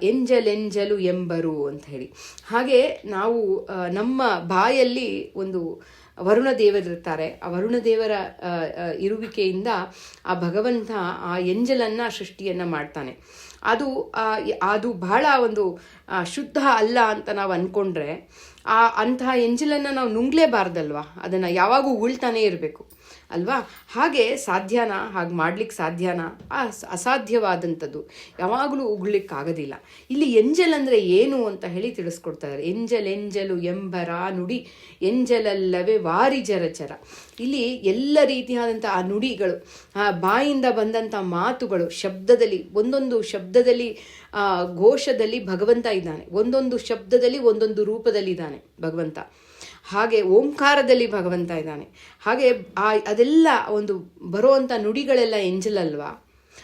ಎಂಜಲೆಂಜಲು ಎಂಬರು ಅಂತ ಹೇಳಿ. ಹಾಗೆ ನಾವು ನಮ್ಮ ಬಾಯಲ್ಲಿ ಒಂದು ವರುಣ ದೇವರಿರ್ತಾರೆ. ಆ ವರುಣ ದೇವರ ಇರುವಿಕೆಯಿಂದ ಆ ಭಗವಂತ ಆ ಎಂಜಲನ್ನು ಸೃಷ್ಟಿಯನ್ನು ಮಾಡ್ತಾನೆ. ಅದು ಬಹಳ ಒಂದು ಶುದ್ಧ ಅಲ್ಲ ಅಂತ ನಾವು ಅಂದ್ಕೊಂಡ್ರೆ ಅಂತಹ ಎಂಜಲನ್ನು ನಾವು ನುಂಗ್ಲೇಬಾರ್ದಲ್ವಾ, ಅದನ್ನು ಯಾವಾಗೂ ಉಳ್ತಾನೇ ಇರಬೇಕು ಅಲ್ವಾ? ಹಾಗೆ ಸಾಧ್ಯನಾ? ಹಾಗೆ ಮಾಡ್ಲಿಕ್ಕೆ ಸಾಧ್ಯನಾ? ಅಸಾಧ್ಯವಾದಂಥದ್ದು, ಯಾವಾಗಲೂ ಉಗ್ಲಿಕ್ಕಾಗೋದಿಲ್ಲ. ಇಲ್ಲಿ ಎಂಜಲ್ ಅಂದರೆ ಏನು ಅಂತ ಹೇಳಿ ತಿಳಿಸ್ಕೊಡ್ತಾರೆ. ಎಂಜಲು ಎಂಬರ ನುಡಿ ಎಂಜಲಲ್ಲವೇ ವಾರಿ ಜರಚರ. ಇಲ್ಲಿ ಎಲ್ಲ ರೀತಿಯಾದಂಥ ಆ ನುಡಿಗಳು, ಆ ಬಾಯಿಂದ ಬಂದಂಥ ಮಾತುಗಳು, ಶಬ್ದದಲ್ಲಿ ಒಂದೊಂದು ಶಬ್ದದಲ್ಲಿ ಘೋಷದಲ್ಲಿ ಭಗವಂತ ಇದ್ದಾನೆ, ಒಂದೊಂದು ಶಬ್ದದಲ್ಲಿ ಒಂದೊಂದು ರೂಪದಲ್ಲಿ ಇದ್ದಾನೆ ಭಗವಂತ. ಹಾಗೆ ಓಂಕಾರದಲ್ಲಿ ಭಗವಂತ ಇದ್ದಾನೆ. ಹಾಗೆ ಅದೆಲ್ಲ ಒಂದು ಬರುವಂಥ ನುಡಿಗಳೆಲ್ಲ ಎಂಜಲಲ್ವಾ?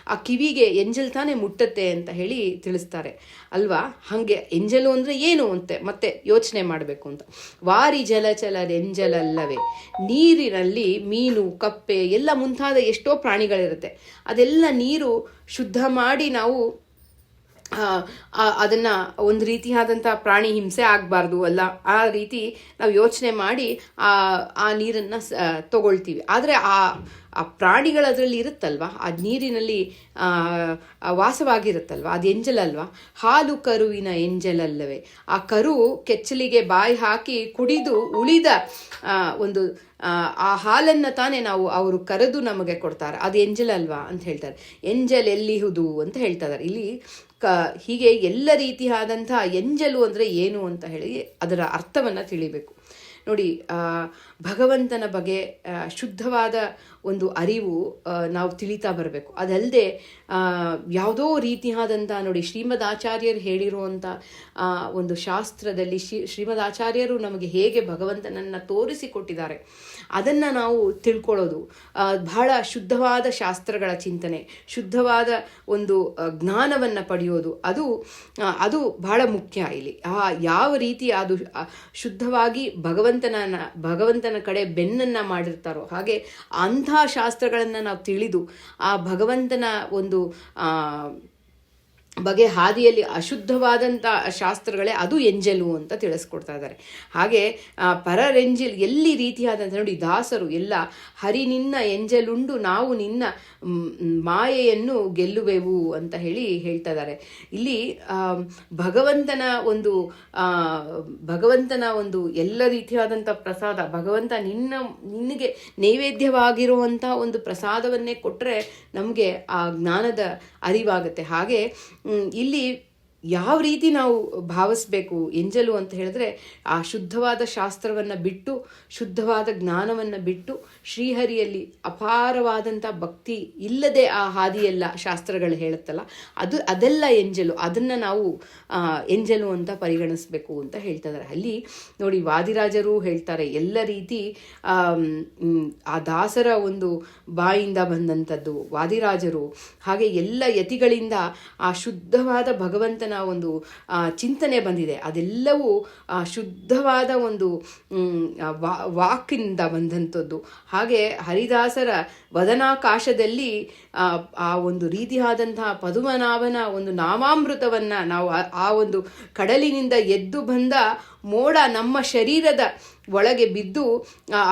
ಆ ಕಿವಿಗೆ ಎಂಜಲ್ ತಾನೇ ಮುಟ್ಟತ್ತೆ ಅಂತ ಹೇಳಿ ತಿಳಿಸ್ತಾರೆ ಅಲ್ವಾ. ಹಾಗೆ ಎಂಜಲು ಅಂದರೆ ಏನು ಅಂತ ಮತ್ತೆ ಯೋಚನೆ ಮಾಡಬೇಕು ಅಂತ. ವಾರಿ ಜಲಚಲರೆಂಜಲಲ್ಲವೇ, ನೀರಿನಲ್ಲಿ ಮೀನು, ಕಪ್ಪೆ ಎಲ್ಲ ಮುಂತಾದ ಎಷ್ಟೋ ಪ್ರಾಣಿಗಳಿರುತ್ತೆ. ಅದೆಲ್ಲ ನೀರು ಶುದ್ಧ ಮಾಡಿ ನಾವು ಅದನ್ನ ಒಂದು ರೀತಿಯಾದಂಥ ಪ್ರಾಣಿ ಹಿಂಸೆ ಆಗಬಾರ್ದು ಅಲ್ಲ, ಆ ರೀತಿ ನಾವು ಯೋಚನೆ ಮಾಡಿ ಆ ನೀರನ್ನು ತಗೊಳ್ತೀವಿ. ಆದರೆ ಆ ಪ್ರಾಣಿಗಳು ಅದರಲ್ಲಿ ಇರುತ್ತಲ್ವ, ಆ ನೀರಿನಲ್ಲಿ ವಾಸವಾಗಿರುತ್ತಲ್ವ, ಅದು ಎಂಜಲಲ್ವಾ. ಹಾಲು ಕರುವಿನ ಎಂಜಲಲ್ಲವೇ, ಆ ಕರು ಕೆಚ್ಚಲಿಗೆ ಬಾಯಿ ಹಾಕಿ ಕುಡಿದು ಉಳಿದ ಒಂದು ಆ ಹಾಲನ್ನು ತಾನೇ ಅವರು ಕರೆದು ನಮಗೆ ಕೊಡ್ತಾರೆ, ಅದು ಎಂಜಲಲ್ವಾ ಅಂತ ಹೇಳ್ತಾರೆ. ಎಂಜಲ್ ಎಲ್ಲಿಹುದು ಅಂತ ಹೇಳ್ತಾ ಇದ್ದಾರೆ ಇಲ್ಲಿ. ಹೀಗೆ ಎಲ್ಲ ರೀತಿಯಾದಂಥ ಎಂಜಲು ಅಂದರೆ ಏನು ಅಂತ ಹೇಳಿ ಅದರ ಅರ್ಥವನ್ನು ತಿಳಿಬೇಕು. ನೋಡಿ, ಭಗವಂತನ ಬಗ್ಗೆ ಶುದ್ಧವಾದ ಒಂದು ಅರಿವು ನಾವು ತಿಳಿತಾ ಬರಬೇಕು. ಅದಲ್ಲದೆ ಯಾವುದೋ ರೀತಿಯಾದಂಥ ನೋಡಿ, ಶ್ರೀಮದ್ ಆಚಾರ್ಯರು ಹೇಳಿರುವಂಥ ಒಂದು ಶಾಸ್ತ್ರದಲ್ಲಿ ಶ್ರೀಮದ್ ಆಚಾರ್ಯರು ನಮಗೆ ಹೇಗೆ ಭಗವಂತನನ್ನು ತೋರಿಸಿಕೊಟ್ಟಿದ್ದಾರೆ ಅದನ್ನು ನಾವು ತಿಳ್ಕೊಳ್ಳೋದು, ಬಹಳ ಶುದ್ಧವಾದ ಶಾಸ್ತ್ರಗಳ ಚಿಂತನೆ, ಶುದ್ಧವಾದ ಒಂದು ಜ್ಞಾನವನ್ನು ಪಡೆಯೋದು, ಅದು ಬಹಳ ಮುಖ್ಯ ಇಲ್ಲಿ. ಯಾವ ರೀತಿ ಅದು ಶುದ್ಧವಾಗಿ ಭಗವಂತನ ಕಡೆ ಬೆನ್ನನ್ನು ಮಾಡಿರ್ತಾರೋ ಹಾಗೆ ಅಂಥ ಶಾಸ್ತ್ರಗಳನ್ನು ನಾವು ತಿಳಿದು ಆ ಭಗವಂತನ ಒಂದು ಬಗೆ ಹಾದಿಯಲ್ಲಿ ಅಶುದ್ಧವಾದಂಥ ಶಾಸ್ತ್ರಗಳೇ ಅದು ಎಂಜಲು ಅಂತ ತಿಳಿಸ್ಕೊಡ್ತಾ ಇದ್ದಾರೆ. ಹಾಗೆ ಪರರೆಂಜಲ್ ಎಲ್ಲಿ ರೀತಿಯಾದಂಥ ನೋಡಿ, ದಾಸರು ಎಲ್ಲ ಹರಿ ನಿನ್ನ ಎಂಜಲುಂಡು ನಾವು ನಿನ್ನ ಮಾಯೆಯನ್ನು ಗೆಲ್ಲುವೆವು ಅಂತ ಹೇಳಿ ಹೇಳ್ತಾ ಇದ್ದಾರೆ. ಇಲ್ಲಿ ಭಗವಂತನ ಒಂದು ಎಲ್ಲ ರೀತಿಯಾದಂಥ ಪ್ರಸಾದ, ಭಗವಂತ ನಿನಗೆ ನೈವೇದ್ಯವಾಗಿರುವಂಥ ಒಂದು ಪ್ರಸಾದವನ್ನೇ ಕೊಟ್ಟರೆ ನಮಗೆ ಆ ಜ್ಞಾನದ ಅರಿವಾಗುತ್ತೆ. ಹಾಗೆ ಇಲ್ಲಿ ಯಾವ ರೀತಿ ನಾವು ಭಾವಿಸ್ಬೇಕು ಎಂಜಲು ಅಂತ ಹೇಳಿದ್ರೆ, ಆ ಶುದ್ಧವಾದ ಶಾಸ್ತ್ರವನ್ನು ಬಿಟ್ಟು, ಶುದ್ಧವಾದ ಜ್ಞಾನವನ್ನು ಬಿಟ್ಟು, ಶ್ರೀಹರಿಯಲ್ಲಿ ಅಪಾರವಾದಂಥ ಭಕ್ತಿ ಇಲ್ಲದೆ ಆ ಹಾದಿಯೆಲ್ಲ ಶಾಸ್ತ್ರಗಳು ಹೇಳುತ್ತಲ್ಲ, ಅದೆಲ್ಲ ಎಂಜಲು. ಅದನ್ನು ನಾವು ಎಂಜಲು ಅಂತ ಪರಿಗಣಿಸ್ಬೇಕು ಅಂತ ಹೇಳ್ತಾ ಇದ್ದಾರೆ. ಅಲ್ಲಿ ನೋಡಿ, ವಾದಿರಾಜರು ಹೇಳ್ತಾರೆ ಎಲ್ಲ ರೀತಿ ಆ ದಾಸರ ಒಂದು ಬಾಯಿಂದ ಬಂದಂಥದ್ದು ವಾದಿರಾಜರು, ಹಾಗೆ ಎಲ್ಲ ಯತಿಗಳಿಂದ ಆ ಶುದ್ಧವಾದ ಭಗವಂತನ ಒಂದು ಚಿಂತನೆ ಬಂದಿದೆ. ಅದೆಲ್ಲವೂ ಶುದ್ಧವಾದ ಒಂದು ವಾಕಿನಿಂದ ಬಂದಂಥದ್ದು. ಹಾಗೆ ಹರಿದಾಸರ ವದನಾಕಾಶದಲ್ಲಿ ಆ ಒಂದು ರೀತಿಯಾದಂತಹ ಪದುಮನಾಭನ ಒಂದು ನಾಮಾಮೃತವನ್ನು ನಾವು ಆ ಒಂದು ಕಡಲಿನಿಂದ ಎದ್ದು ಬಂದ ಮೋಡ ನಮ್ಮ ಶರೀರದ ಒಳಗೆ ಬಿದ್ದು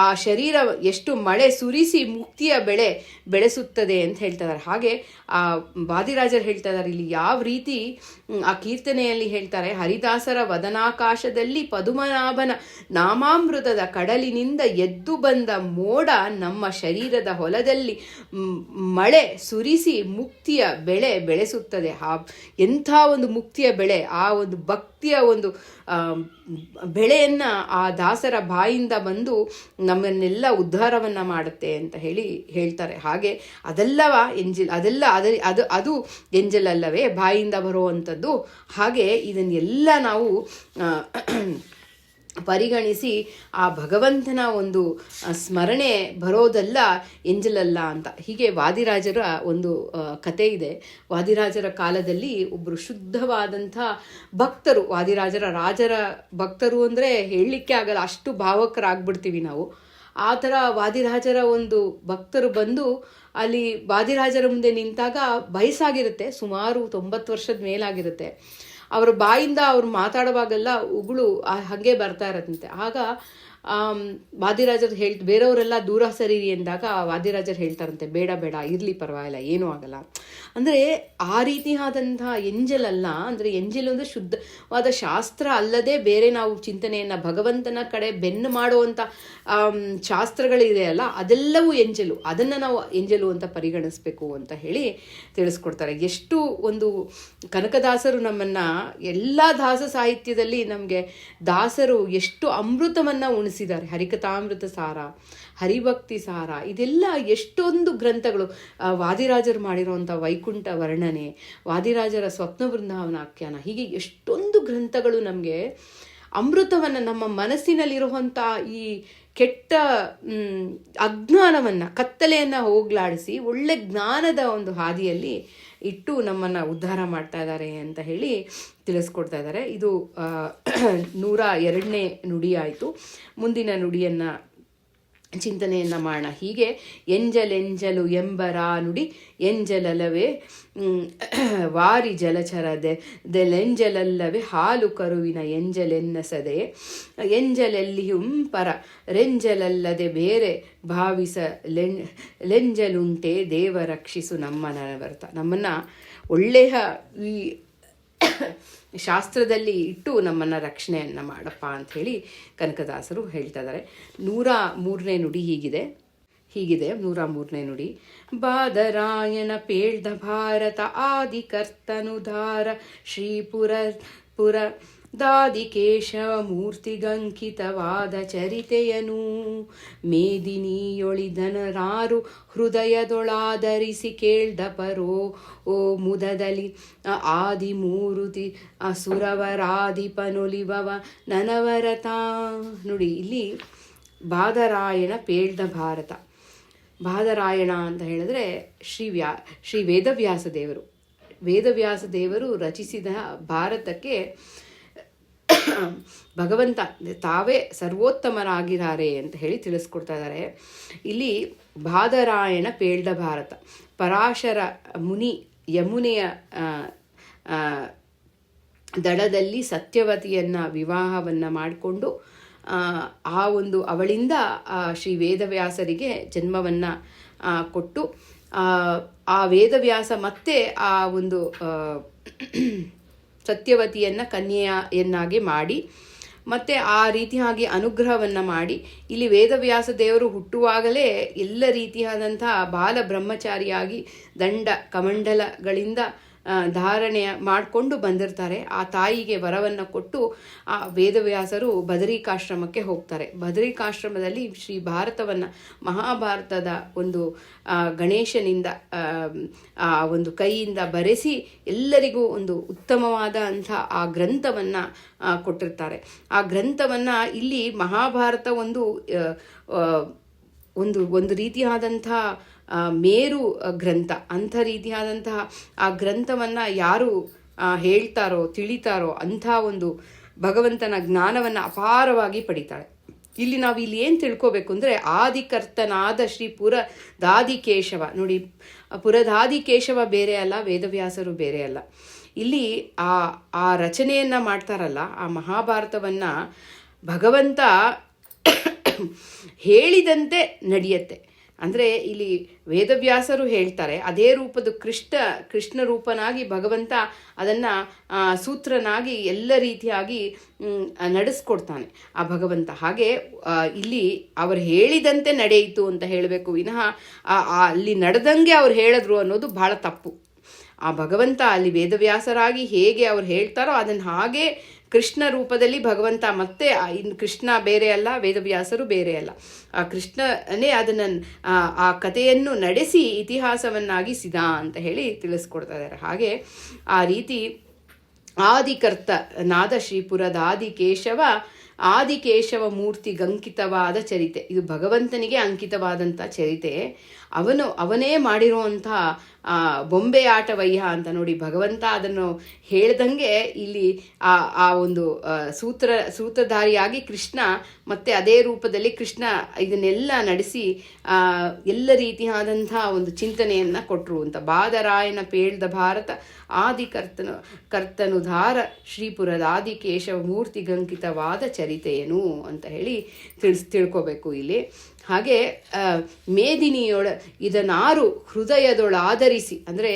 ಆ ಶರೀರ ಎಷ್ಟು ಮಳೆ ಸುರಿಸಿ ಮುಕ್ತಿಯ ಬೆಳೆಸುತ್ತದೆ ಅಂತ ಹೇಳ್ತಾ ಇದ್ದಾರೆ. ಹಾಗೆ ಆ ವಾದಿರಾಜರು ಹೇಳ್ತಾ ಇದ್ದಾರೆ ಇಲ್ಲಿ ಯಾವ ರೀತಿ ಆ ಕೀರ್ತನೆಯಲ್ಲಿ ಹೇಳ್ತಾರೆ, ಹರಿದಾಸರ ವದನಾಕಾಶದಲ್ಲಿ ಪದುಮನಾಭನ ನಾಮಾಮೃತದ ಕಡಲಿನಿಂದ ಎದ್ದು ಬಂದ ಮೋಡ ನಮ್ಮ ಶರೀರದ ಹೊಲದಲ್ಲಿ ಮಳೆ ಸುರಿಸಿ ಮುಕ್ತಿಯ ಬೆಳೆಸುತ್ತದೆ. ಎಂಥ ಒಂದು ಮುಕ್ತಿಯ ಬೆಳೆ, ಆ ಒಂದು ಭಕ್ತಿಯ ಒಂದು ಬೆಳೆಯನ್ನ ಆ ದಾಸರ ಬಾಯಿಂದ ಬಂದು ನಮ್ಮನ್ನೆಲ್ಲ ಉದ್ಧಾರವನ್ನ ಮಾಡುತ್ತೆ ಅಂತ ಹೇಳ್ತಾರೆ. ಹಾಗೆ ಅದೆಲ್ಲವ ಅದು ಎಂಜಲಲ್ಲವೇ, ಬಾಯಿಂದ ಬರುವಂಥದ್ದು. ಹಾಗೆ ಇದನ್ನೆಲ್ಲ ನಾವು ಪರಿಗಣಿಸಿ ಆ ಭಗವಂತನ ಒಂದು ಸ್ಮರಣೆ ಬರೋದಲ್ಲ ಎಂಜಲಲ್ಲ ಅಂತ. ಹೀಗೆ ವಾದಿರಾಜರ ಒಂದು ಕತೆ ಇದೆ. ವಾದಿರಾಜರ ಕಾಲದಲ್ಲಿ ಒಬ್ಬರು ಶುದ್ಧವಾದಂಥ ಭಕ್ತರು, ರಾಜರ ಭಕ್ತರು ಅಂದರೆ ಹೇಳಲಿಕ್ಕೆ ಆಗಲ್ಲ, ಅಷ್ಟು ಭಾವಕರಾಗ್ಬಿಡ್ತೀವಿ ನಾವು. ಆ ಥರ ವಾದಿರಾಜರ ಒಂದು ಭಕ್ತರು ಬಂದು ಅಲ್ಲಿ ವಾದಿರಾಜರ ಮುಂದೆ ನಿಂತಾಗ ವಯಸ್ಸಾಗಿರುತ್ತೆ, ಸುಮಾರು 90 ವರ್ಷದ ಮೇಲಾಗಿರುತ್ತೆ. ಅವರ ಬಾಯಿಂದ ಅವ್ರು ಮಾತಾಡುವಾಗೆಲ್ಲ ಉಗುಳು ಹಾಗೆ ಬರ್ತಾ ಇರತ್ತಂತೆ. ಆಗ ವಾದಿರಾಜರು ಬೇರೆಯವರೆಲ್ಲ ದೂರ ಸರೀರಿ ಎಂದಾಗ ವಾದಿರಾಜರು ಹೇಳ್ತಾರಂತೆ, ಬೇಡ ಇರಲಿ, ಪರವಾಗಿಲ್ಲ, ಏನೂ ಆಗಲ್ಲ. ಅಂದರೆ ಆ ರೀತಿಯಾದಂಥ ಎಂಜಲಲ್ಲ. ಅಂದರೆ ಎಂಜಲು ಅಂದರೆ ಶುದ್ಧವಾದ ಶಾಸ್ತ್ರ ಅಲ್ಲದೆ ಬೇರೆ ನಾವು ಚಿಂತನೆಯನ್ನು ಭಗವಂತನ ಕಡೆ ಬೆನ್ನು ಮಾಡುವಂಥ ಶಾಸ್ತ್ರಗಳಿದೆಯಲ್ಲ, ಅದೆಲ್ಲವೂ ಎಂಜಲು. ಅದನ್ನು ನಾವು ಎಂಜಲು ಅಂತ ಪರಿಗಣಿಸ್ಬೇಕು ಅಂತ ಹೇಳಿ ತಿಳಿಸ್ಕೊಡ್ತಾರೆ. ಎಷ್ಟು ಒಂದು ಕನಕದಾಸರು ನಮ್ಮನ್ನು ಎಲ್ಲ ದಾಸ ಸಾಹಿತ್ಯದಲ್ಲಿ ನಮಗೆ ದಾಸರು ಎಷ್ಟು ಅಮೃತವನ್ನು ಉಣಿಸಿದ್ದಾರೆ. ಹರಿಕಥಾಮೃತ ಸಾರ, ಹರಿಭಕ್ತಿ ಸಾರ, ಇದೆಲ್ಲ ಎಷ್ಟೊಂದು ಗ್ರಂಥಗಳು. ವಾದಿರಾಜರು ಮಾಡಿರುವಂಥ ವೈಕುಂಠ ವರ್ಣನೆ, ವಾದಿರಾಜರ ಸ್ವಪ್ನ ಬೃಂದಾವನ ಆಖ್ಯಾನ, ಹೀಗೆ ಎಷ್ಟೊಂದು ಗ್ರಂಥಗಳು ನಮಗೆ ಅಮೃತವನ್ನು, ನಮ್ಮ ಮನಸ್ಸಿನಲ್ಲಿರುವಂಥ ಈ ಕೆಟ್ಟ ಅಜ್ಞಾನವನ್ನು, ಕತ್ತಲೆಯನ್ನು ಹೋಗ್ಲಾಡಿಸಿ ಒಳ್ಳೆ ಜ್ಞಾನದ ಒಂದು ಹಾದಿಯಲ್ಲಿ ಇಟ್ಟು ನಮ್ಮನ್ನು ಉದ್ಧಾರ ಮಾಡ್ತಾ ಇದ್ದಾರೆ ಅಂತ ಹೇಳಿ ತಿಳಿಸ್ಕೊಡ್ತಾ ಇದ್ದಾರೆ. ಇದು 102ನೇ ನುಡಿ ಆಯಿತು. ಮುಂದಿನ ನುಡಿಯನ್ನು ಚಿಂತನೆಯನ್ನು ಮಾಡೋಣ. ಹೀಗೆ ಎಂಜಲೆಂಜಲು ಎಂಬರ ನುಡಿ ಎಂಜಲಲ್ಲವೇ ವಾರಿ ಜಲಚರದೆಲೆಂಜಲಲ್ಲವೇ ಹಾಲು ಕರುವಿನ ಎಂಜಲೆನ್ನಸದೆ ಎಂಜಲೆಲ್ಲಿಯೂ ಪರ ರೆಂಜಲಲ್ಲದೆ ಬೇರೆ ಭಾವಿಸ ಲೆಂಜಲುಂಟೆ ದೇವ ರಕ್ಷಿಸು ನಮ್ಮನವರ್ತ. ನಮ್ಮನ್ನು ಒಳ್ಳೆಯ ಈ ಶಾಸ್ತ್ರದಲ್ಲಿ ಇಟ್ಟು ನಮ್ಮನ್ನು ರಕ್ಷಣೆಯನ್ನು ಮಾಡಪ್ಪ ಅಂಥೇಳಿ ಕನಕದಾಸರು ಹೇಳ್ತಾ ಇದ್ದಾರೆ. 103ನೇ ನುಡಿ ಹೀಗಿದೆ 103ನೇ ನುಡಿ. ಬಾದರಾಯಣ ಪೇಳ್ದ ಭಾರತ ಆದಿಕರ್ತನುಧಾರ ಶ್ರೀಪುರ ದಾದಿಕೇಶವ ಮೂರ್ತಿಗಂಕಿತವಾದ ಚರಿತೆಯನು ಮೇದಿನಿಯೊಳಿದನರಾರು ಹೃದಯದೊಳಾದರಿಸಿ ಕೇಳ್ದ ಪರೋ ಓ ಮುದದಲ್ಲಿ ಆದಿಮೂರುತಿ ಅಸುರವರಾಧಿಪನೊಲಿವವ ನನವರತ. ನೋಡಿ, ಇಲ್ಲಿ ಬಾದರಾಯಣ ಪೇಳ್ದ ಭಾರತ. ಬಾದರಾಯಣ ಅಂತ ಹೇಳಿದ್ರೆ ಶ್ರೀ ವೇದವ್ಯಾಸ ದೇವರು ರಚಿಸಿದ ಭಾರತಕ್ಕೆ ಭಗವಂತ ತಾವೇ ಸರ್ವೋತ್ತಮರಾಗಿದ್ದಾರೆ ಅಂತ ಹೇಳಿ ತಿಳಿಸ್ಕೊಡ್ತಾ ಇದ್ದಾರೆ. ಇಲ್ಲಿ ಬಾದರಾಯಣ ಪೇಳ್ದ ಭಾರತ, ಪರಾಶರ ಮುನಿ ಯಮುನೆಯ ದಡದಲ್ಲಿ ಸತ್ಯವತಿಯನ್ನು ವಿವಾಹವನ್ನು ಮಾಡಿಕೊಂಡು ಅವಳಿಂದ ಶ್ರೀ ವೇದವ್ಯಾಸರಿಗೆ ಜನ್ಮವನ್ನು ಕೊಟ್ಟು ಆ ವೇದವ್ಯಾಸ ಮತ್ತೆ ಆ ಒಂದು ಸತ್ಯವತಿಯನ್ನು ಕನ್ಯೆಯನ್ನಾಗಿ ಮಾಡಿ ಮತ್ತು ಆ ರೀತಿಯಾಗಿ ಅನುಗ್ರಹವನ್ನು ಮಾಡಿ, ಇಲ್ಲಿ ವೇದವ್ಯಾಸ ದೇವರು ಹುಟ್ಟುವಾಗಲೇ ಎಲ್ಲ ರೀತಿಯಾದಂತಹ ಬಾಲ ಬ್ರಹ್ಮಚಾರಿಯಾಗಿ ದಂಡ ಕಮಂಡಲಗಳಿಂದ ಧಾರಣೆ ಮಾಡಿಕೊಂಡು ಬಂದಿರ್ತಾರೆ. ಆ ತಾಯಿಗೆ ವರವನ್ನು ಕೊಟ್ಟು ಆ ವೇದವ್ಯಾಸರು ಬದರಿಕಾಶ್ರಮಕ್ಕೆ ಹೋಗ್ತಾರೆ. ಬದರಿಕಾಶ್ರಮದಲ್ಲಿ ಶ್ರೀ ಭಾರತವನ್ನು, ಮಹಾಭಾರತದ ಒಂದು ಗಣೇಶನಿಂದ ಆ ಒಂದು ಕೈಯಿಂದ ಬರೆಸಿ ಎಲ್ಲರಿಗೂ ಒಂದು ಉತ್ತಮವಾದ ಅಂಥ ಆ ಗ್ರಂಥವನ್ನು ಕೊಟ್ಟಿರ್ತಾರೆ. ಆ ಗ್ರಂಥವನ್ನು ಇಲ್ಲಿ ಮಹಾಭಾರತ ಒಂದು ರೀತಿಯಾದಂಥ ಮೇರು ಗ್ರಂಥ. ಅಂಥ ರೀತಿಯಾದಂತಹ ಆ ಗ್ರಂಥವನ್ನು ಯಾರು ಹೇಳ್ತಾರೋ ತಿಳಿತಾರೋ ಅಂಥ ಒಂದು ಭಗವಂತನ ಜ್ಞಾನವನ್ನು ಅಪಾರವಾಗಿ ಪಡಿತಾಳೆ. ಇಲ್ಲಿ ನಾವು ಇಲ್ಲಿ ಏನು ತಿಳ್ಕೋಬೇಕು ಅಂದರೆ, ಆದಿಕರ್ತನಾದ ಶ್ರೀ ಪುರದಾದಿಕೇಶವ. ನೋಡಿ, ಪುರದಾದಿಕೇಶವ ಬೇರೆ ಅಲ್ಲ, ವೇದವ್ಯಾಸರು ಬೇರೆ ಅಲ್ಲ. ಇಲ್ಲಿ ಆ ರಚನೆಯನ್ನು ಮಾಡ್ತಾರಲ್ಲ, ಆ ಮಹಾಭಾರತವನ್ನು ಭಗವಂತ ಹೇಳಿದಂತೆ ನಡೆಯುತ್ತೆ. ಅಂದರೆ ಇಲ್ಲಿ ವೇದವ್ಯಾಸರು ಹೇಳ್ತಾರೆ, ಅದೇ ರೂಪದ ಕೃಷ್ಣ ರೂಪನಾಗಿ ಭಗವಂತ ಅದನ್ನು ಸೂತ್ರನಾಗಿ ಎಲ್ಲ ರೀತಿಯಾಗಿ ನಡೆಸ್ಕೊಡ್ತಾನೆ ಆ ಭಗವಂತ. ಹಾಗೆ ಇಲ್ಲಿ ಅವರು ಹೇಳಿದಂತೆ ನಡೆಯಿತು ಅಂತ ಹೇಳಬೇಕು ವಿನಃ ಅಲ್ಲಿ ನಡೆದಂಗೆ ಅವ್ರು ಹೇಳಿದ್ರು ಅನ್ನೋದು ಬಹಳ ತಪ್ಪು. ಆ ಭಗವಂತ ಅಲ್ಲಿ ವೇದವ್ಯಾಸರಾಗಿ ಹೇಗೆ ಅವ್ರು ಹೇಳ್ತಾರೋ ಅದನ್ನು ಹಾಗೆ ಕೃಷ್ಣ ರೂಪದಲ್ಲಿ ಭಗವಂತ, ಮತ್ತೆ ಇನ್ನು ಕೃಷ್ಣ ಬೇರೆ ಅಲ್ಲ, ವೇದವ್ಯಾಸರು ಬೇರೆ ಅಲ್ಲ. ಆ ಕೃಷ್ಣನೇ ಅದನ್ನು ಆ ಕಥೆಯನ್ನು ನಡೆಸಿ ಇತಿಹಾಸವನ್ನಾಗಿಸಿದ ಅಂತ ಹೇಳಿ ತಿಳಿಸ್ಕೊಡ್ತಾ ಇದ್ದಾರೆ. ಹಾಗೆ ಆ ರೀತಿ ಆದಿಕರ್ತನಾದ ಶ್ರೀಪುರದ ಆದಿಕೇಶವ ಮೂರ್ತಿಗಂಕಿತವಾದ ಚರಿತೆ. ಇದು ಭಗವಂತನಿಗೆ ಅಂಕಿತವಾದಂಥ ಚರಿತೆ. ಅವನೇ ಮಾಡಿರುವಂಥ ಬೊಂಬೆ ಆಟವಯ್ಯ ಅಂತ. ನೋಡಿ, ಭಗವಂತ ಅದನ್ನು ಹೇಳ್ದಂಗೆ ಇಲ್ಲಿ ಆ ಒಂದು ಸೂತ್ರಧಾರಿಯಾಗಿ ಕೃಷ್ಣ ಮತ್ತೆ ಅದೇ ರೂಪದಲ್ಲಿ ಕೃಷ್ಣ ಇದನ್ನೆಲ್ಲ ನಡೆಸಿ ಎಲ್ಲ ರೀತಿಯಾದಂಥ ಒಂದು ಚಿಂತನೆಯನ್ನು ಕೊಟ್ಟರು ಅಂತ. ಬಾದರಾಯಣ ಪೇಳ್ದ ಭಾರತ ಕರ್ತನುಧಾರ ಶ್ರೀಪುರದ ಆದಿಕೇಶವ ಮೂರ್ತಿಗಂಕಿತವಾದ ಚರಿತೆಯೇನು ಅಂತ ಹೇಳಿ ತಿಳ್ಕೋಬೇಕು ಇಲ್ಲಿ. ಹಾಗೆ ಇದನ್ನಾರು ಹೃದಯದೊಳಾದರಿಸಿ, ಅಂದರೆ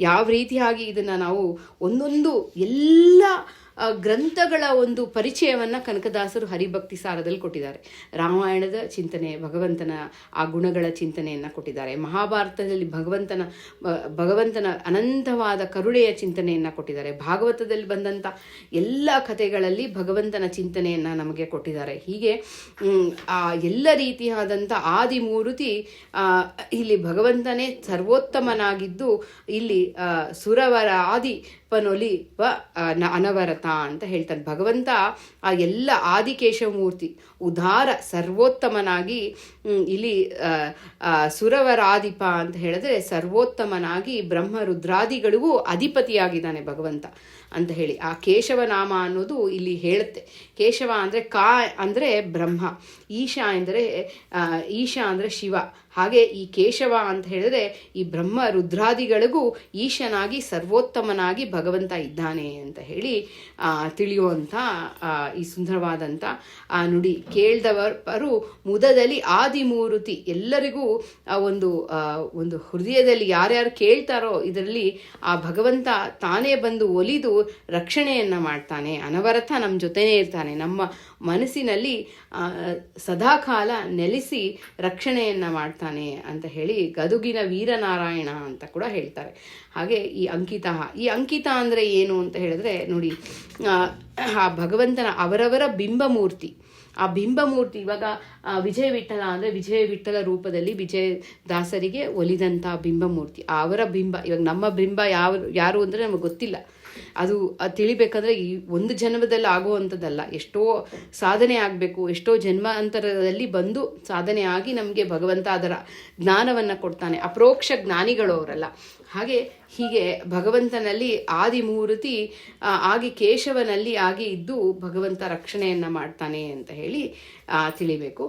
ಯಾವ ರೀತಿಯಾಗಿ ಇದನ್ನು ನಾವು ಒಂದೊಂದು ಎಲ್ಲ ಗ್ರಂಥಗಳ ಒಂದು ಪರಿಚಯವನ್ನು ಕನಕದಾಸರು ಹರಿಭಕ್ತಿ ಸಾರದಲ್ಲಿ ಕೊಟ್ಟಿದ್ದಾರೆ. ರಾಮಾಯಣದ ಚಿಂತನೆ, ಭಗವಂತನ ಆ ಗುಣಗಳ ಚಿಂತನೆಯನ್ನು ಕೊಟ್ಟಿದ್ದಾರೆ. ಮಹಾಭಾರತದಲ್ಲಿ ಭಗವಂತನ ಅನಂತವಾದ ಕರುಣೆಯ ಚಿಂತನೆಯನ್ನು ಕೊಟ್ಟಿದ್ದಾರೆ. ಭಾಗವತದಲ್ಲಿ ಬಂದಂಥ ಎಲ್ಲ ಕಥೆಗಳಲ್ಲಿ ಭಗವಂತನ ಚಿಂತನೆಯನ್ನು ನಮಗೆ ಕೊಟ್ಟಿದ್ದಾರೆ. ಹೀಗೆ ಆ ಎಲ್ಲ ರೀತಿಯಾದಂಥ ಆದಿಮೂರ್ತಿ ಇಲ್ಲಿ ಭಗವಂತನೇ ಸರ್ವೋತ್ತಮನಾಗಿದ್ದು, ಇಲ್ಲಿ ಸುರವರ ಪನೊಲಿ ಅನವರತ ಅಂತ ಹೇಳ್ತಾನೆ. ಭಗವಂತ ಆ ಎಲ್ಲ ಆದಿಕೇಶವಮೂರ್ತಿ ಉದಾರ ಸರ್ವೋತ್ತಮನಾಗಿ ಇಲ್ಲಿ ಸುರವರಾಧಿಪ ಅಂತ ಹೇಳಿದ್ರೆ ಸರ್ವೋತ್ತಮನಾಗಿ ಬ್ರಹ್ಮ ರುದ್ರಾದಿಗಳಿಗೂ ಅಧಿಪತಿಯಾಗಿದ್ದಾನೆ ಭಗವಂತ ಅಂತ ಹೇಳಿ ಆ ಕೇಶವನಾಮ ಅನ್ನೋದು ಇಲ್ಲಿ ಹೇಳುತ್ತೆ. ಕೇಶವ ಅಂದರೆ ಅಂದರೆ ಬ್ರಹ್ಮ, ಈಶಾ ಅಂದರೆ ಶಿವ. ಹಾಗೆ ಈ ಕೇಶವ ಅಂತ ಹೇಳಿದ್ರೆ ಈ ಬ್ರಹ್ಮ ರುದ್ರಾದಿಗಳಿಗೂ ಈಶನಾಗಿ ಸರ್ವೋತ್ತಮನಾಗಿ ಭಗವಂತ ಇದ್ದಾನೆ ಅಂತ ಹೇಳಿ ತಿಳಿಯುವಂಥ ಈ ಸುಂದರವಾದಂಥ ಆ ನುಡಿ. ಕೇಳ್ದವರು ಮುದದಲ್ಲಿ ಆದಿಮೂರ್ತಿ, ಎಲ್ಲರಿಗೂ ಒಂದು ಹೃದಯದಲ್ಲಿ ಯಾರ್ಯಾರು ಕೇಳ್ತಾರೋ ಇದರಲ್ಲಿ ಆ ಭಗವಂತ ತಾನೇ ಬಂದು ಒಲಿದು ರಕ್ಷಣೆಯನ್ನ ಮಾಡ್ತಾನೆ. ಅನವರತ ನಮ್ಮ ಜೊತೆನೇ ಇರ್ತಾನೆ, ನಮ್ಮ ಮನಸ್ಸಿನಲ್ಲಿ ಸದಾಕಾಲ ನೆಲೆಸಿ ರಕ್ಷಣೆಯನ್ನ ಮಾಡ್ತಾನೆ ಅಂತ ಹೇಳಿ ಗದುಗಿನ ವೀರನಾರಾಯಣ ಅಂತ ಕೂಡ ಹೇಳ್ತಾರೆ. ಹಾಗೆ ಈ ಅಂಕಿತ ಅಂದರೆ ಏನು ಅಂತ ಹೇಳಿದ್ರೆ ನೋಡಿ, ಆ ಭಗವಂತನ ಅವರವರ ಬಿಂಬಮೂರ್ತಿ, ಆ ಬಿಂಬಮೂರ್ತಿ ಇವಾಗ ವಿಜಯ ವಿಠಲ ಅಂದರೆ ವಿಜಯ ವಿಠಲ ರೂಪದಲ್ಲಿ ವಿಜಯದಾಸರಿಗೆ ಒಲಿದಂಥ ಬಿಂಬಮೂರ್ತಿ, ಅವರ ಬಿಂಬ. ಇವಾಗ ನಮ್ಮ ಬಿಂಬ ಯಾರು ಅಂದರೆ ನಮಗೆ ಗೊತ್ತಿಲ್ಲ. ಅದು ತಿಳಿಬೇಕಂದ್ರೆ ಈ ಒಂದು ಜನ್ಮದಲ್ಲಿ ಆಗುವಂಥದ್ದಲ್ಲ, ಎಷ್ಟೋ ಸಾಧನೆ ಆಗಬೇಕು, ಎಷ್ಟೋ ಜನ್ಮಾಂತರದಲ್ಲಿ ಬಂದು ಸಾಧನೆ ಆಗಿ ನಮಗೆ ಭಗವಂತ ಅದರ ಜ್ಞಾನವನ್ನು ಕೊಡ್ತಾನೆ. ಅಪರೋಕ್ಷ ಜ್ಞಾನಿಗಳು ಅವರಲ್ಲ. ಹೀಗೆ ಭಗವಂತನಲ್ಲಿ ಆದಿಮೂರ್ತಿ ಆಗಿ ಕೇಶವನಲ್ಲಿ ಆಗಿ ಇದ್ದು ಭಗವಂತ ರಕ್ಷಣೆಯನ್ನು ಮಾಡ್ತಾನೆ ಅಂತ ಹೇಳಿ ತಿಳಿಬೇಕು.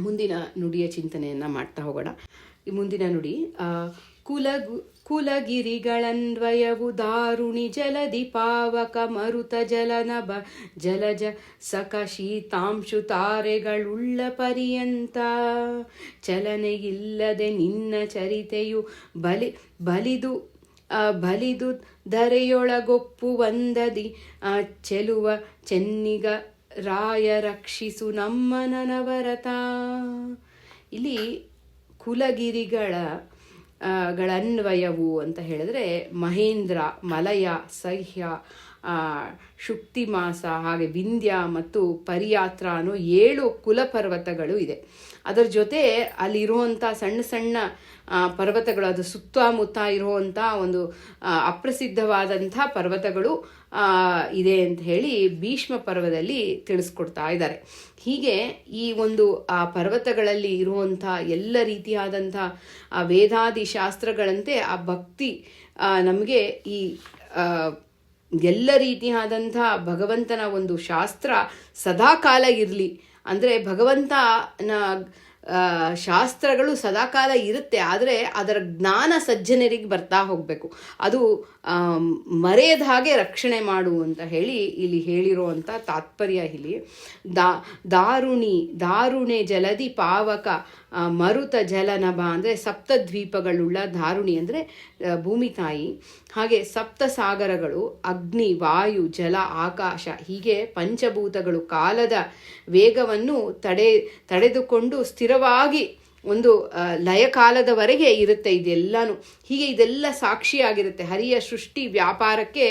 ಮುಂದಿನ ನುಡಿಯ ಚಿಂತನೆಯನ್ನು ಮಾಡ್ತಾ ಹೋಗೋಣ. ಈ ಮುಂದಿನ ನುಡಿ ಕುಲಗಿರಿಗಳನ್ವಯವು ದಾರುಣಿ ಜಲದಿ ಪಾವಕ ಮರುತ ಜಲನಭ ಜಲಜ ಸಕ ಶೀತಾಂಶು ತಾರೆಗಳುಳ್ಳ ಪರ್ಯಂತ ಚಲನೆಯಿಲ್ಲದೆ ನಿನ್ನ ಚರಿತೆಯು ಬಲಿದು ಧರೆಯೊಳಗೊಪ್ಪು ವಂದದಿ ಚೆಲುವ ಚೆನ್ನಿಗ ರಾಯ ರಕ್ಷಿಸು ನಮ್ಮ ನನವರತ. ಇಲ್ಲಿ ಕುಲಗಿರಿಗಳನ್ವಯವು ಅಂತ ಹೇಳಿದ್ರೆ ಮಹೇಂದ್ರ, ಮಲಯ, ಸಹ್ಯ, ಶುಕ್ತಿಮಾಸ, ಹಾಗೆ ವಿಂಧ್ಯ ಮತ್ತು ಪರಿಯಾತ್ರ ಅನ್ನೋ 7 ಕುಲಪರ್ವತಗಳು ಇದೆ. ಅದರ ಜೊತೆ ಅಲ್ಲಿರುವಂಥ ಸಣ್ಣ ಸಣ್ಣ ಪರ್ವತಗಳು, ಅದು ಸುತ್ತಮುತ್ತ ಇರುವಂಥ ಒಂದು ಅಪ್ರಸಿದ್ಧವಾದಂಥ ಪರ್ವತಗಳು ಇದೆ ಅಂತ ಹೇಳಿ ಭೀಷ್ಮ ಪರ್ವದಲ್ಲಿ ತಿಳಿಸ್ಕೊಡ್ತಾ ಇದ್ದಾರೆ. ಹೀಗೆ ಈ ಒಂದು ಆ ಪರ್ವತಗಳಲ್ಲಿ ಇರುವಂಥ ಎಲ್ಲ ರೀತಿಯಾದಂಥ ವೇದಾದಿ ಶಾಸ್ತ್ರಗಳಂತೆ ಆ ಭಕ್ತಿ ನಮಗೆ ಈ ಎಲ್ಲ ರೀತಿಯಾದಂಥ ಭಗವಂತನ ಒಂದು ಶಾಸ್ತ್ರ ಸದಾಕಾಲ ಇರಲಿ. ಅಂದರೆ ಭಗವಂತನ ಶಾಸ್ತ್ರಗಳು ಸದಾಕಾಲ ಇರುತ್ತೆ, ಆದರೆ ಅದರ ಜ್ಞಾನ ಸಜ್ಜನರಿಗೆ ಬರ್ತಾ ಹೋಗಬೇಕು, ಅದು ಮರೆಯದ ಹಾಗೆ ರಕ್ಷಣೆ ಮಾಡು ಅಂತ ಹೇಳಿ ಇಲ್ಲಿ ಹೇಳಿರುವಂಥ ತಾತ್ಪರ್ಯ. ಇಲ್ಲಿ ದಾರುಣೆ ಜಲದಿ ಪಾವಕ ಮರುತ ಜಲನಭ ಅಂದರೆ ಸಪ್ತದ್ವೀಪಗಳುಳ್ಳ ದಾರುಣಿ ಅಂದರೆ ಭೂಮಿ ತಾಯಿ, ಹಾಗೆ ಸಪ್ತ ಸಾಗರಗಳು ಅಗ್ನಿ, ವಾಯು, ಜಲ, ಆಕಾಶ, ಹೀಗೆ ಪಂಚಭೂತಗಳು ಕಾಲದ ವೇಗವನ್ನು ತಡೆದುಕೊಂಡು ಸ್ಥಿರವಾಗಿ ಒಂದು ಲಯಕಾಲದವರೆಗೆ ಇರುತ್ತೆ ಇದೆಲ್ಲನೂ. ಹೀಗೆ ಇದೆಲ್ಲ ಸಾಕ್ಷಿಯಾಗಿರುತ್ತೆ ಹರಿಯ ಸೃಷ್ಟಿ ವ್ಯಾಪಾರಕ್ಕೆ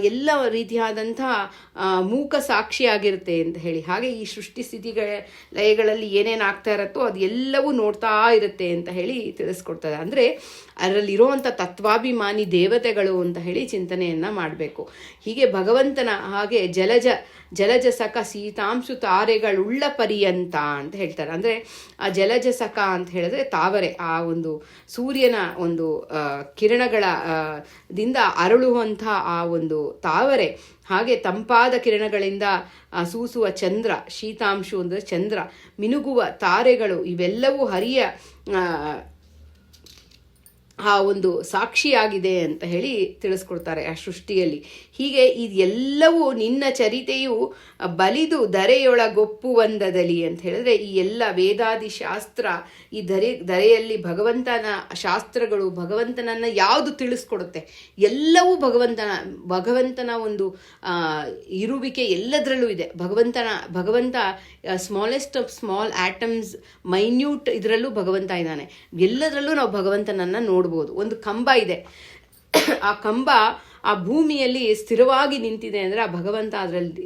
ಎಲ್ಲ ರೀತಿಯಾದಂಥ ಮೂಕ ಸಾಕ್ಷಿಯಾಗಿರುತ್ತೆ ಅಂತ ಹೇಳಿ. ಹಾಗೆ ಈ ಸೃಷ್ಟಿ ಸ್ಥಿತಿಗಳ ಲಯಗಳಲ್ಲಿ ಏನೇನು ಆಗ್ತಾ ಇರುತ್ತೋ ಅದು ಎಲ್ಲವೂ ನೋಡ್ತಾ ಇರುತ್ತೆ ಅಂತ ಹೇಳಿ ತಿಳಿಸ್ಕೊಡ್ತದೆ. ಅಂದರೆ ಅದರಲ್ಲಿರುವಂಥ ತತ್ವಾಭಿಮಾನಿ ದೇವತೆಗಳು ಅಂತ ಹೇಳಿ ಚಿಂತನೆಯನ್ನು ಮಾಡಬೇಕು. ಹೀಗೆ ಭಗವಂತನ ಹಾಗೆ ಜಲಜ ಸಕ ಶೀತಾಂಶು ತಾರೆಗಳುಳ್ಳ ಪರ್ಯಂತ ಅಂತ ಹೇಳ್ತಾರೆ. ಅಂದರೆ ಆ ಜಲಜ ಸಕ ಅಂತ ಹೇಳಿದ್ರೆ ತಾವರೆ, ಆ ಒಂದು ಸೂರ್ಯನ ಒಂದು ಕಿರಣಗಳ ದಿಂದ ಅರಳುವಂಥ ಆ ಒಂದು ತಾವರೆ, ಹಾಗೆ ತಂಪಾದ ಕಿರಣಗಳಿಂದ ಸೂಸುವ ಚಂದ್ರ, ಶೀತಾಂಶು ಅಂದರೆ ಚಂದ್ರ, ಮಿನುಗುವ ತಾರೆಗಳು, ಇವೆಲ್ಲವೂ ಹರಿಯ ಆ ಒಂದು ಸಾಕ್ಷಿಯಾಗಿದೆ ಅಂತ ಹೇಳಿ ತಿಳಿಸ್ಕೊಡ್ತಾರೆ ಆ ಸೃಷ್ಟಿಯಲ್ಲಿ. ಹೀಗೆ ಇದೆಲ್ಲವೂ ನಿನ್ನ ಚರಿತೆಯು ಬಲಿದು ಧರೆಯೊಳಗೊಪ್ಪುವಂದದಲ್ಲಿ ಅಂತ ಹೇಳಿದ್ರೆ ಈ ಎಲ್ಲ ವೇದಾದಿ ಶಾಸ್ತ್ರ ಈ ಧರೆಯಲ್ಲಿ ಭಗವಂತನ ಶಾಸ್ತ್ರಗಳು ಭಗವಂತನನ್ನ ಯಾವುದು ತಿಳಿಸ್ಕೊಡುತ್ತೆ, ಎಲ್ಲವೂ ಭಗವಂತನ ಒಂದು ಇರುವಿಕೆ ಎಲ್ಲದರಲ್ಲೂ ಇದೆ. ಭಗವಂತ smallest of small atoms, minute ಇದರಲ್ಲೂ ಭಗವಂತ ಇದ್ದಾನೆ. ಎಲ್ಲದರಲ್ಲೂ ನಾವು ಭಗವಂತನನ್ನ ನೋಡ್ಬೋದು. ಒಂದು ಕಂಬ ಇದೆ, ಆ ಕಂಬ ಆ ಭೂಮಿಯಲ್ಲಿ ಸ್ಥಿರವಾಗಿ ನಿಂತಿದೆ ಅಂದರೆ ಆ ಭಗವಂತ ಅದರಲ್ಲಿ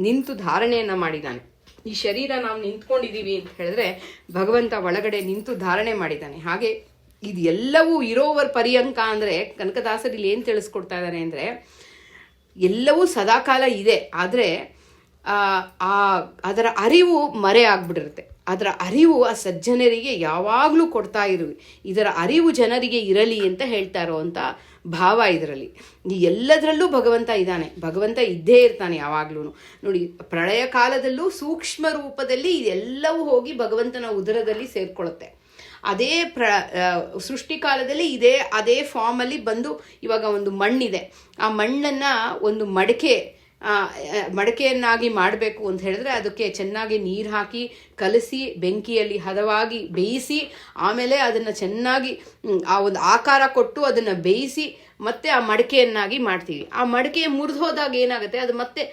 ನಿಂತು ಧಾರಣೆಯನ್ನು ಮಾಡಿದ್ದಾನೆ. ಈ ಶರೀರ ನಾವು ನಿಂತ್ಕೊಂಡಿದ್ದೀವಿ ಅಂತ ಹೇಳಿದ್ರೆ ಭಗವಂತ ಒಳಗಡೆ ನಿಂತು ಧಾರಣೆ ಮಾಡಿದ್ದಾನೆ. ಹಾಗೆ ಇದು ಎಲ್ಲವೂ ಇರೋವರ್ ಪರ್ಯಂಕ ಅಂದರೆ ಕನಕದಾಸರು ಇಲ್ಲಿ ಏನು ತಿಳಿಸ್ಕೊಡ್ತಾ ಇದ್ದಾರೆ ಅಂದರೆ, ಎಲ್ಲವೂ ಸದಾಕಾಲ ಇದೆ, ಆದರೆ ಅದರ ಅರಿವು ಮರೆ ಆಗ್ಬಿಟ್ಟಿರುತ್ತೆ. ಅದರ ಅರಿವು ಆ ಸಜ್ಜನರಿಗೆ ಯಾವಾಗಲೂ ಕೊಡ್ತಾ ಇರುವಿ, ಇದರ ಅರಿವು ಜನರಿಗೆ ಇರಲಿ ಅಂತ ಹೇಳ್ತಾ ಇರೋವಂಥ ಭಾವ ಇದರಲ್ಲಿ. ಎಲ್ಲದರಲ್ಲೂ ಭಗವಂತ ಇದ್ದಾನೆ, ಭಗವಂತ ಇದ್ದೇ ಇರ್ತಾನೆ ಯಾವಾಗ್ಲೂ. ನೋಡಿ, ಪ್ರಳಯ ಕಾಲದಲ್ಲೂ ಸೂಕ್ಷ್ಮ ರೂಪದಲ್ಲಿ ಇದೆಲ್ಲವೂ ಹೋಗಿ ಭಗವಂತನ ಉದರದಲ್ಲಿ ಸೇರ್ಕೊಳ್ಳುತ್ತೆ. ಅದೇ ಸೃಷ್ಟಿ ಕಾಲದಲ್ಲಿ ಅದೇ ಫಾರ್ಮಲ್ಲಿ ಬಂದು, ಇವಾಗ ಒಂದು ಮಣ್ಣಿದೆ, ಆ ಮಣ್ಣನ್ನು ಒಂದು ಮಡಕೆಯನ್ನಾಗಿ ಮಾಡಬೇಕು ಅಂತ ಹೇಳಿದ್ರೆ ಅದಕ್ಕೆ ಚೆನ್ನಾಗಿ ನೀರು ಹಾಕಿ ಕಲಸಿ ಬೆಂಕಿಯಲ್ಲಿ ಹದವಾಗಿ ಬೇಯಿಸಿ, ಆಮೇಲೆ ಅದನ್ನು ಚೆನ್ನಾಗಿ ಆ ಒಂದು ಆಕಾರ ಕೊಟ್ಟು ಅದನ್ನು ಬೇಯಿಸಿ ಮತ್ತೆ ಆ ಮಡಕೆಯನ್ನಾಗಿ ಮಾಡ್ತೀವಿ. ಆ ಮಡಕೆ ಮುರಿದು ಹೋದಾಗ ಏನಾಗುತ್ತೆ, ಅದು ಮತ್ತೆ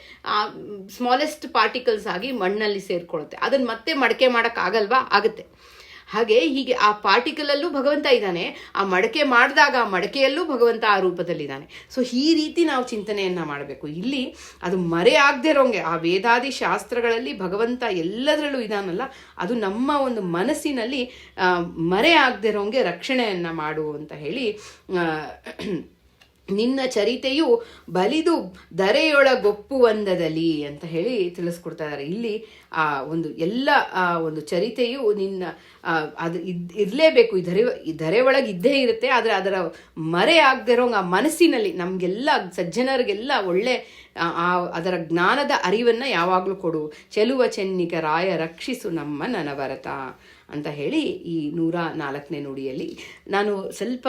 ಸ್ಮಾಲೆಸ್ಟ್ ಪಾರ್ಟಿಕಲ್ಸ್ ಆಗಿ ಮಣ್ಣಲ್ಲಿ ಸೇರ್ಕೊಳ್ಳುತ್ತೆ. ಅದನ್ನು ಮತ್ತೆ ಮಡಕೆ ಮಾಡೋಕ್ಕಾಗಲ್ವಾ? ಆಗುತ್ತೆ. ಹೀಗೆ ಆ ಪಾರ್ಟಿಕಲಲ್ಲೂ ಭಗವಂತ ಇದ್ದಾನೆ, ಆ ಮಡಕೆ ಮಾಡಿದಾಗ ಆ ಮಡಕೆಯಲ್ಲೂ ಭಗವಂತ ಆ ರೂಪದಲ್ಲಿದ್ದಾನೆ. ಸೊ ಈ ರೀತಿ ನಾವು ಚಿಂತನೆಯನ್ನು ಮಾಡಬೇಕು. ಇಲ್ಲಿ ಅದು ಮರೆ ಆಗದೆ ಇರೋಂಗೆ ಆ ವೇದಾದಿ ಶಾಸ್ತ್ರಗಳಲ್ಲಿ ಭಗವಂತ ಎಲ್ಲದರಲ್ಲೂ ಇದ್ದಾನಲ್ಲ, ಅದು ನಮ್ಮ ಒಂದು ಮನಸ್ಸಿನಲ್ಲಿ ಮರೆ ಆಗದೆ ಇರೋಂಗೆ ರಕ್ಷಣೆಯನ್ನು ಮಾಡು ಅಂತ ಹೇಳಿ, ನಿನ್ನ ಚರಿತೆಯು ಬಲಿದು ಧರೆಯೊಳಗೊಪ್ಪುವಂದದಲ್ಲಿ ಅಂತ ಹೇಳಿ ತಿಳಿಸ್ಕೊಡ್ತಾ ಇದ್ದಾರೆ. ಇಲ್ಲಿ ಆ ಒಂದು ಎಲ್ಲ ಒಂದು ಚರಿತೆಯು ನಿನ್ನ ಅದು ಇರಲೇಬೇಕು, ಈ ಧರೆ ಒಳಗೆ ಇದ್ದೇ ಇರುತ್ತೆ, ಆದರೆ ಅದರ ಮರೆ ಆಗದೆ ಇರೋಂಗೆ ಆ ಮನಸ್ಸಿನಲ್ಲಿ ನಮಗೆಲ್ಲ ಸಜ್ಜನರಿಗೆಲ್ಲ ಒಳ್ಳೆ ಅದರ ಜ್ಞಾನದ ಅರಿವನ್ನು ಯಾವಾಗಲೂ ಕೊಡು. ಚೆಲುವ ಚೆನ್ನಿಕ ರಾಯ ರಕ್ಷಿಸು ನಮ್ಮ ನನವರತ ಅಂತ ಹೇಳಿ ಈ 104ನೇ ನುಡಿಯಲ್ಲಿ ನಾನು ಸ್ವಲ್ಪ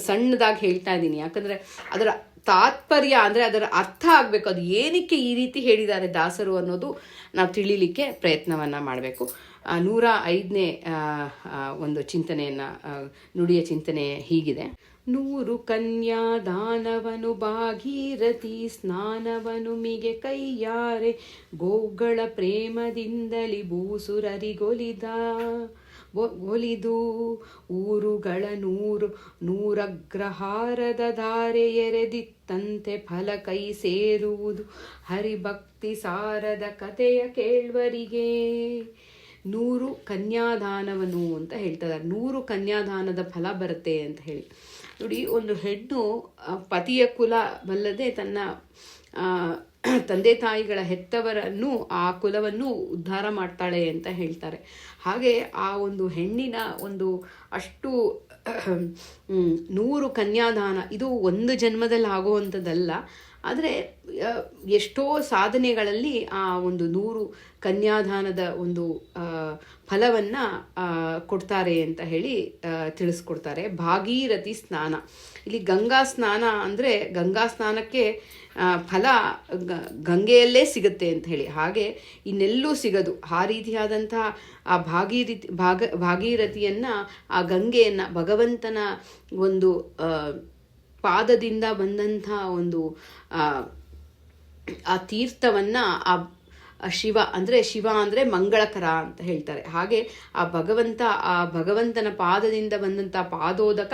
ಸಣ್ಣದಾಗಿ ಹೇಳ್ತಾ ಇದ್ದೀನಿ. ಯಾಕಂದರೆ ಅದರ ತಾತ್ಪರ್ಯ ಅಂದರೆ ಅದರ ಅರ್ಥ ಆಗಬೇಕು, ಅದು ಏನಕ್ಕೆ ಈ ರೀತಿ ಹೇಳಿದ್ದಾರೆ ದಾಸರು ಅನ್ನೋದು ನಾವು ತಿಳಿಲಿಕ್ಕೆ ಪ್ರಯತ್ನವನ್ನು ಮಾಡಬೇಕು. 105ನೇ ಒಂದು ಚಿಂತನೆಯನ್ನು, ನುಡಿಯ ಚಿಂತನೆ ಹೀಗಿದೆ. 100 ಕನ್ಯಾ ದಾನವನು ಭಾಗೀರಥಿ ಸ್ನಾನವನು ಮಿಗೆ ಕೈಯಾರೆ ಗೋಗಳ ಪ್ರೇಮದಿಂದಲಿ ಭೂಸುರರಿಗೊಲಿದು ಊರುಗಳ ನೂರಗ್ರಹಾರದ ಧಾರೆ ಎರೆದಿತ್ತಂತೆ ಫಲ ಕೈ ಸೇರುವುದು ಹರಿಭಕ್ತಿ ಸಾರದ ಕಥೆಯ ಕೇಳ್ವರಿಗೆ. 100 ಕನ್ಯಾದಾನವನು ಅಂತ ಹೇಳ್ತಾ ಇದ್ದಾರೆ. 100 ಕನ್ಯಾದಾನದ ಫಲ ಬರುತ್ತೆ ಅಂತ ಹೇಳಿ. ನೋಡಿ, ಒಂದು ಹೆಣ್ಣು ಪತಿಯ ಕುಲ ಬಲ್ಲದೆ ತನ್ನ ತಂದೆ ತಾಯಿಗಳ ಹೆತ್ತವರನ್ನು ಆ ಕುಲವನ್ನು ಉದ್ಧಾರ ಮಾಡ್ತಾಳೆ ಅಂತ ಹೇಳ್ತಾರೆ. ಹಾಗೆ ಆ ಒಂದು ಹೆಣ್ಣಿನ ಒಂದು ಅಷ್ಟು 100 ಕನ್ಯಾದಾನ ಇದು ಒಂದು ಜನ್ಮದಲ್ಲಿ ಆಗುವಂಥದ್ದಲ್ಲ, ಆದರೆ ಎಷ್ಟೋ ಸಾಧನೆಗಳಲ್ಲಿ ಆ ಒಂದು 100 ಕನ್ಯಾದಾನದ ಒಂದು ಫಲವನ್ನು ಕೊಡ್ತಾರೆ ಅಂತ ಹೇಳಿ ತಿಳಿಸ್ಕೊಡ್ತಾರೆ. ಭಾಗೀರಥಿ ಸ್ನಾನ, ಇಲ್ಲಿ ಗಂಗಾ ಸ್ನಾನ ಅಂದರೆ ಗಂಗಾ ಸ್ನಾನಕ್ಕೆ ಫಲ ಗಂಗೆಯಲ್ಲೇ ಸಿಗುತ್ತೆ ಅಂತ ಹೇಳಿ, ಹಾಗೆ ಇನ್ನೆಲ್ಲೂ ಸಿಗದು. ಆ ರೀತಿಯಾದಂತಹ ಆ ಭಾಗೀರಥಿಯನ್ನು, ಆ ಗಂಗೆಯನ್ನು, ಭಗವಂತನ ಒಂದು ಪಾದದಿಂದ ಬಂದಂಥ ಒಂದು ಆ ತೀರ್ಥವನ್ನು ಶಿವ ಅಂದರೆ ಮಂಗಳಕರ ಅಂತ ಹೇಳ್ತಾರೆ. ಹಾಗೆ ಆ ಭಗವಂತನ ಪಾದದಿಂದ ಬಂದಂಥ ಪಾದೋದಕ,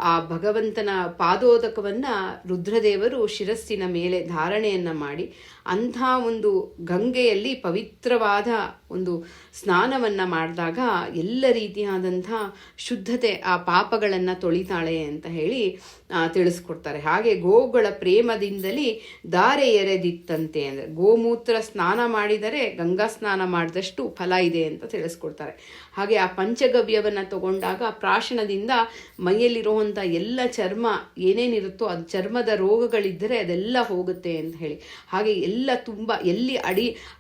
ಆ ಭಗವಂತನ ಪಾದೋದಕವನ್ನು ರುದ್ರದೇವರು ಶಿರಸ್ಸಿನ ಮೇಲೆ ಧಾರಣೆಯನ್ನು ಮಾಡಿ ಅಂಥ ಒಂದು ಗಂಗೆಯಲ್ಲಿ ಪವಿತ್ರವಾದ ಒಂದು ಸ್ನಾನವನ್ನು ಮಾಡಿದಾಗ ಎಲ್ಲ ರೀತಿಯಾದಂಥ ಶುದ್ಧತೆ, ಆ ಪಾಪಗಳನ್ನು ತೊಳಿತಾಳೆ ಅಂತ ಹೇಳಿ ತಿಳಿಸ್ಕೊಡ್ತಾರೆ. ಹಾಗೆ ಗೋಗಳ ಪ್ರೇಮದಿಂದಲೇ ಧಾರೆ ಎರೆದಿತ್ತಂತೆ, ಅಂದರೆ ಗೋಮೂತ್ರ ಸ್ನಾನ ಮಾಡಿದರೆ ಗಂಗಾ ಸ್ನಾನ ಮಾಡಿದಷ್ಟು ಫಲ ಇದೆ ಅಂತ ತಿಳಿಸ್ಕೊಡ್ತಾರೆ. ಹಾಗೆ ಆ ಪಂಚಗವ್ಯವನ್ನು ತಗೊಂಡಾಗ ಪ್ರಾಶನದಿಂದ ಮೈಯಲ್ಲಿರುವಂಥ ಎಲ್ಲ ಚರ್ಮ ಏನೇನಿರುತ್ತೋ ಅದು ಚರ್ಮದ ರೋಗಗಳಿದ್ದರೆ ಅದೆಲ್ಲ ಹೋಗುತ್ತೆ ಅಂತ ಹೇಳಿ, ಹಾಗೆ ಎಲ್ಲ ತುಂಬ ಎಲ್ಲಿ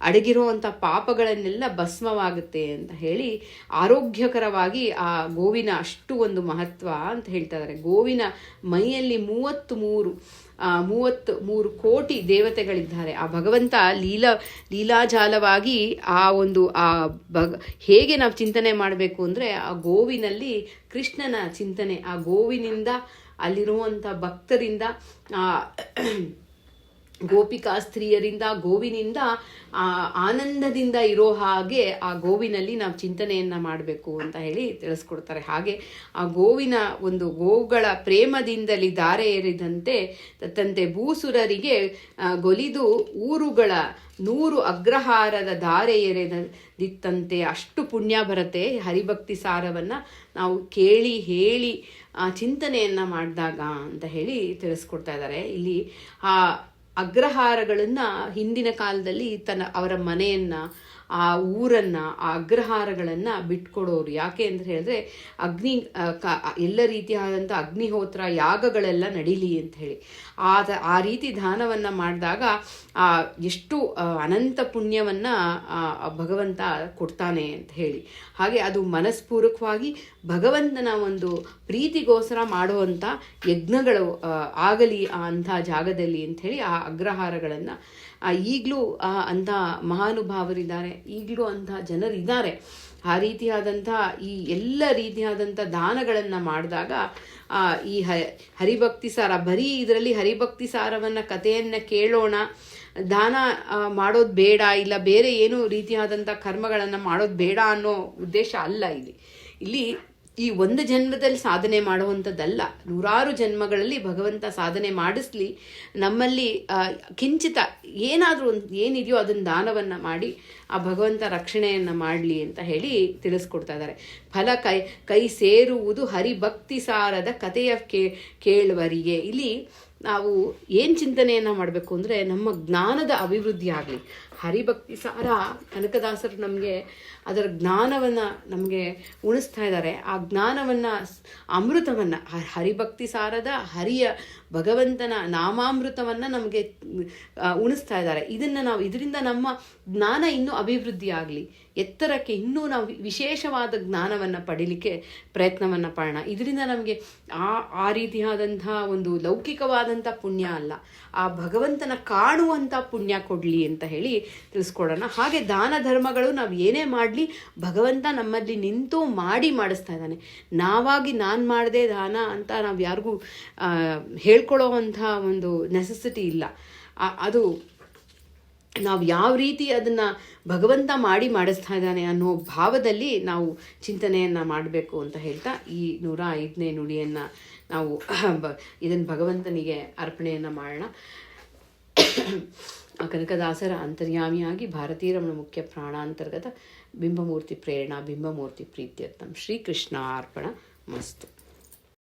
ಅಡಗಿರುವಂಥ ಪಾಪಗಳನ್ನೆಲ್ಲ ಭಸ್ಮವಾಗುತ್ತೆ ಅಂತ ಹೇಳಿ ಆರೋಗ್ಯಕರವಾಗಿ ಆ ಗೋವಿನ ಅಷ್ಟು ಒಂದು ಮಹತ್ವ ಅಂತ ಹೇಳ್ತಾ ಇದ್ದಾರೆ. ಗೋವಿನ ಮೈಯಲ್ಲಿ 33 ಕೋಟಿ ದೇವತೆಗಳಿದ್ದಾರೆ. ಆ ಭಗವಂತ ಲೀಲಾಜಾಲವಾಗಿ ಆ ಒಂದು ಹೇಗೆ ನಾವು ಚಿಂತನೆ ಮಾಡಬೇಕು ಅಂದರೆ, ಆ ಗೋವಿನಲ್ಲಿ ಕೃಷ್ಣನ ಚಿಂತನೆ, ಆ ಗೋವಿನಿಂದ ಅಲ್ಲಿರುವಂಥ ಭಕ್ತರಿಂದ ಗೋಪಿಕಾ ಸ್ತ್ರೀಯರಿಂದ ಗೋವಿನಿಂದ ಆನಂದದಿಂದ ಇರೋ ಹಾಗೆ ಆ ಗೋವಿನಲ್ಲಿ ನಾವು ಚಿಂತನೆಯನ್ನ ಮಾಡಬೇಕು ಅಂತ ಹೇಳಿ ತಿಳಿಸ್ಕೊಡ್ತಾರೆ. ಹಾಗೆ ಆ ಗೋವಿನ ಗೋವುಗಳ ಪ್ರೇಮದಿಂದಲಿ ದಾರೆ ಏರಿದಂತೆ ತತ್ತಂತೆ ಭೂಸುರರಿಗೆ ಗೊಲಿದು ಊರುಗಳ 100 ಅಗ್ರಹಾರದ ದಾರೆ ಎರೆದಿತ್ತಂತೆ. ಅಷ್ಟು ಪುಣ್ಯ ಬರುತ್ತೆ ಹರಿಭಕ್ತಿ ಸಾರವನ್ನ ನಾವು ಕೇಳಿ ಹೇಳಿ ಚಿಂತನೆಯನ್ನ ಮಾಡಿದಾಗ ಅಂತ ಹೇಳಿ ತಿಳಿಸ್ಕೊಡ್ತಾ ಇದ್ದಾರೆ. ಇಲ್ಲಿ ಆ ಅಗ್ರಹಾರಗಳನ್ನ ಹಿಂದಿನ ಕಾಲದಲ್ಲಿ ಅವರ ಮನೆಯನ್ನ, ಆ ಊರನ್ನ, ಆ ಅಗ್ರಹಾರಗಳನ್ನ ಬಿಟ್ಕೊಡೋರು. ಯಾಕೆ ಅಂತ ಹೇಳಿದ್ರೆ ಎಲ್ಲ ರೀತಿಯಾದಂಥ ಅಗ್ನಿಹೋತ್ರ ಯಾಗಗಳೆಲ್ಲ ನಡೀಲಿ ಅಂತ ಹೇಳಿ ಆ ರೀತಿ ದಾನವನ್ನ ಮಾಡಿದಾಗ ಎಷ್ಟು ಅನಂತ ಪುಣ್ಯವನ್ನ ಭಗವಂತ ಕೊಡ್ತಾನೆ ಅಂತ ಹೇಳಿ. ಹಾಗೆ ಅದು ಮನಸ್ಪೂರ್ವಕವಾಗಿ ಭಗವಂತನ ಪ್ರೀತಿಗೋಸ್ಕರ ಮಾಡುವಂಥ ಯಜ್ಞಗಳು ಆಗಲಿ ಅಂಥ ಜಾಗದಲ್ಲಿ ಅಂತ ಹೇಳಿ ಆ ಅಗ್ರಹಾರಗಳನ್ನು ಈಗಲೂ ಅಂಥ ಮಹಾನುಭಾವರಿದ್ದಾರೆ, ಈಗಲೂ ಅಂಥ ಜನರಿದ್ದಾರೆ. ಆ ರೀತಿಯಾದಂಥ ಈ ಎಲ್ಲ ರೀತಿಯಾದಂಥ ದಾನಗಳನ್ನು ಮಾಡಿದಾಗ ಈ ಹರಿಭಕ್ತಿ ಸಾರ, ಬರೀ ಇದರಲ್ಲಿ ಹರಿಭಕ್ತಿ ಸಾರವನ್ನು ಕಥೆಯನ್ನು ಕೇಳೋಣ, ದಾನ ಮಾಡೋದು ಬೇಡ, ಇಲ್ಲ ಬೇರೆ ಏನು ರೀತಿಯಾದಂಥ ಕರ್ಮಗಳನ್ನು ಮಾಡೋದು ಬೇಡ ಅನ್ನೋ ಉದ್ದೇಶ ಅಲ್ಲ. ಇಲ್ಲಿ ಈ ಒಂದು ಜನ್ಮದಲ್ಲಿ ಸಾಧನೆ ಮಾಡುವಂಥದ್ದಲ್ಲ, 100 ಜನ್ಮಗಳಲ್ಲಿ ಭಗವಂತ ಸಾಧನೆ ಮಾಡಿಸ್ಲಿ, ನಮ್ಮಲ್ಲಿ ಕಿಂಚಿತ ಏನಾದರೂ ಏನಿದೆಯೋ ಅದನ್ನು ದಾನವನ್ನು ಮಾಡಿ ಆ ಭಗವಂತ ರಕ್ಷಣೆಯನ್ನು ಮಾಡಲಿ ಅಂತ ಹೇಳಿ ತಿಳಿಸ್ಕೊಡ್ತಾ ಇದ್ದಾರೆ. ಫಲ ಕೈ ಸೇರುವುದು ಹರಿಭಕ್ತಿ ಸಾರದ ಕಥೆಯ ಕೇಳುವರಿಗೆ. ಇಲ್ಲಿ ನಾವು ಏನು ಚಿಂತನೆಯನ್ನು ಮಾಡಬೇಕು ಅಂದರೆ ನಮ್ಮ ಜ್ಞಾನದ ಅಭಿವೃದ್ಧಿ ಆಗಲಿ. ಹರಿಭಕ್ತಿ ಸಾರ ಕನಕದಾಸರು ನಮಗೆ ಅದರ ಜ್ಞಾನವನ್ನು ನಮಗೆ ಉಣಿಸ್ತಾ ಇದ್ದಾರೆ. ಆ ಜ್ಞಾನವನ್ನು, ಅಮೃತವನ್ನು, ಹರಿಭಕ್ತಿ ಸಾರದ ಹರಿಯ ಭಗವಂತನ ನಾಮಾಮೃತವನ್ನು ನಮಗೆ ಉಣಿಸ್ತಾ ಇದ್ದಾರೆ. ಇದರಿಂದ ನಮ್ಮ ಜ್ಞಾನ ಇನ್ನೂ ಅಭಿವೃದ್ಧಿ ಆಗಲಿ, ಎತ್ತರಕ್ಕೆ ಇನ್ನೂ ನಾವು ವಿಶೇಷವಾದ ಜ್ಞಾನವನ್ನು ಪಡೀಲಿಕ್ಕೆ ಪ್ರಯತ್ನವನ್ನು ಪಡೋಣ. ಇದರಿಂದ ನಮಗೆ ಆ ರೀತಿಯಾದಂಥ ಲೌಕಿಕವಾದಂಥ ಪುಣ್ಯ ಅಲ್ಲ, ಆ ಭಗವಂತನ ಕಾಣುವಂಥ ಪುಣ್ಯ ಕೊಡಲಿ ಅಂತ ಹೇಳಿ ತಿಳಿಸ್ಕೊಡೋಣ. ಹಾಗೆ ದಾನ ಧರ್ಮಗಳು ನಾವು ಏನೇ ಮಾಡಲಿ ಭಗವಂತ ನಮ್ಮಲ್ಲಿ ನಿಂತು ಮಾಡಿಸ್ತಾ ಇದ್ದಾನೆ. ನಾವಾಗಿ ನಾನು ಮಾಡಿದೆ ದಾನ ಅಂತ ನಾವು ಯಾರಿಗೂ ಹೇಳ್ಕೊಳ್ಳೋ ಅಂಥ ನೆಸೆಸಿಟಿ ಇಲ್ಲ. ಅದು ನಾವು ಯಾವ ರೀತಿ ಅದನ್ನು ಭಗವಂತ ಮಾಡಿಸ್ತಾ ಇದ್ದಾನೆ ಅನ್ನೋ ಭಾವದಲ್ಲಿ ನಾವು ಚಿಂತನೆಯನ್ನು ಮಾಡಬೇಕು ಅಂತ ಹೇಳ್ತಾ ಈ 105ನೇ ನುಡಿಯನ್ನು ನಾವು ಇದನ್ನು ಭಗವಂತನಿಗೆ ಅರ್ಪಣೆಯನ್ನು ಮಾಡೋಣ. ಕನಕದಾಸರ ಅಂತರ್ಯಾಮಿಯಾಗಿ ಭಾರತೀ ರಮಣ ಮುಖ್ಯ ಪ್ರಾಣಾಂತರ್ಗತ ಬಿಂಬಮೂರ್ತಿ ಪ್ರೇರಣಾ ಬಿಂಬಮೂರ್ತಿ ಪ್ರೀತ್ಯರ್ಥಂ ಶ್ರೀಕೃಷ್ಣ ಅರ್ಪಣ ಮಸ್ತು.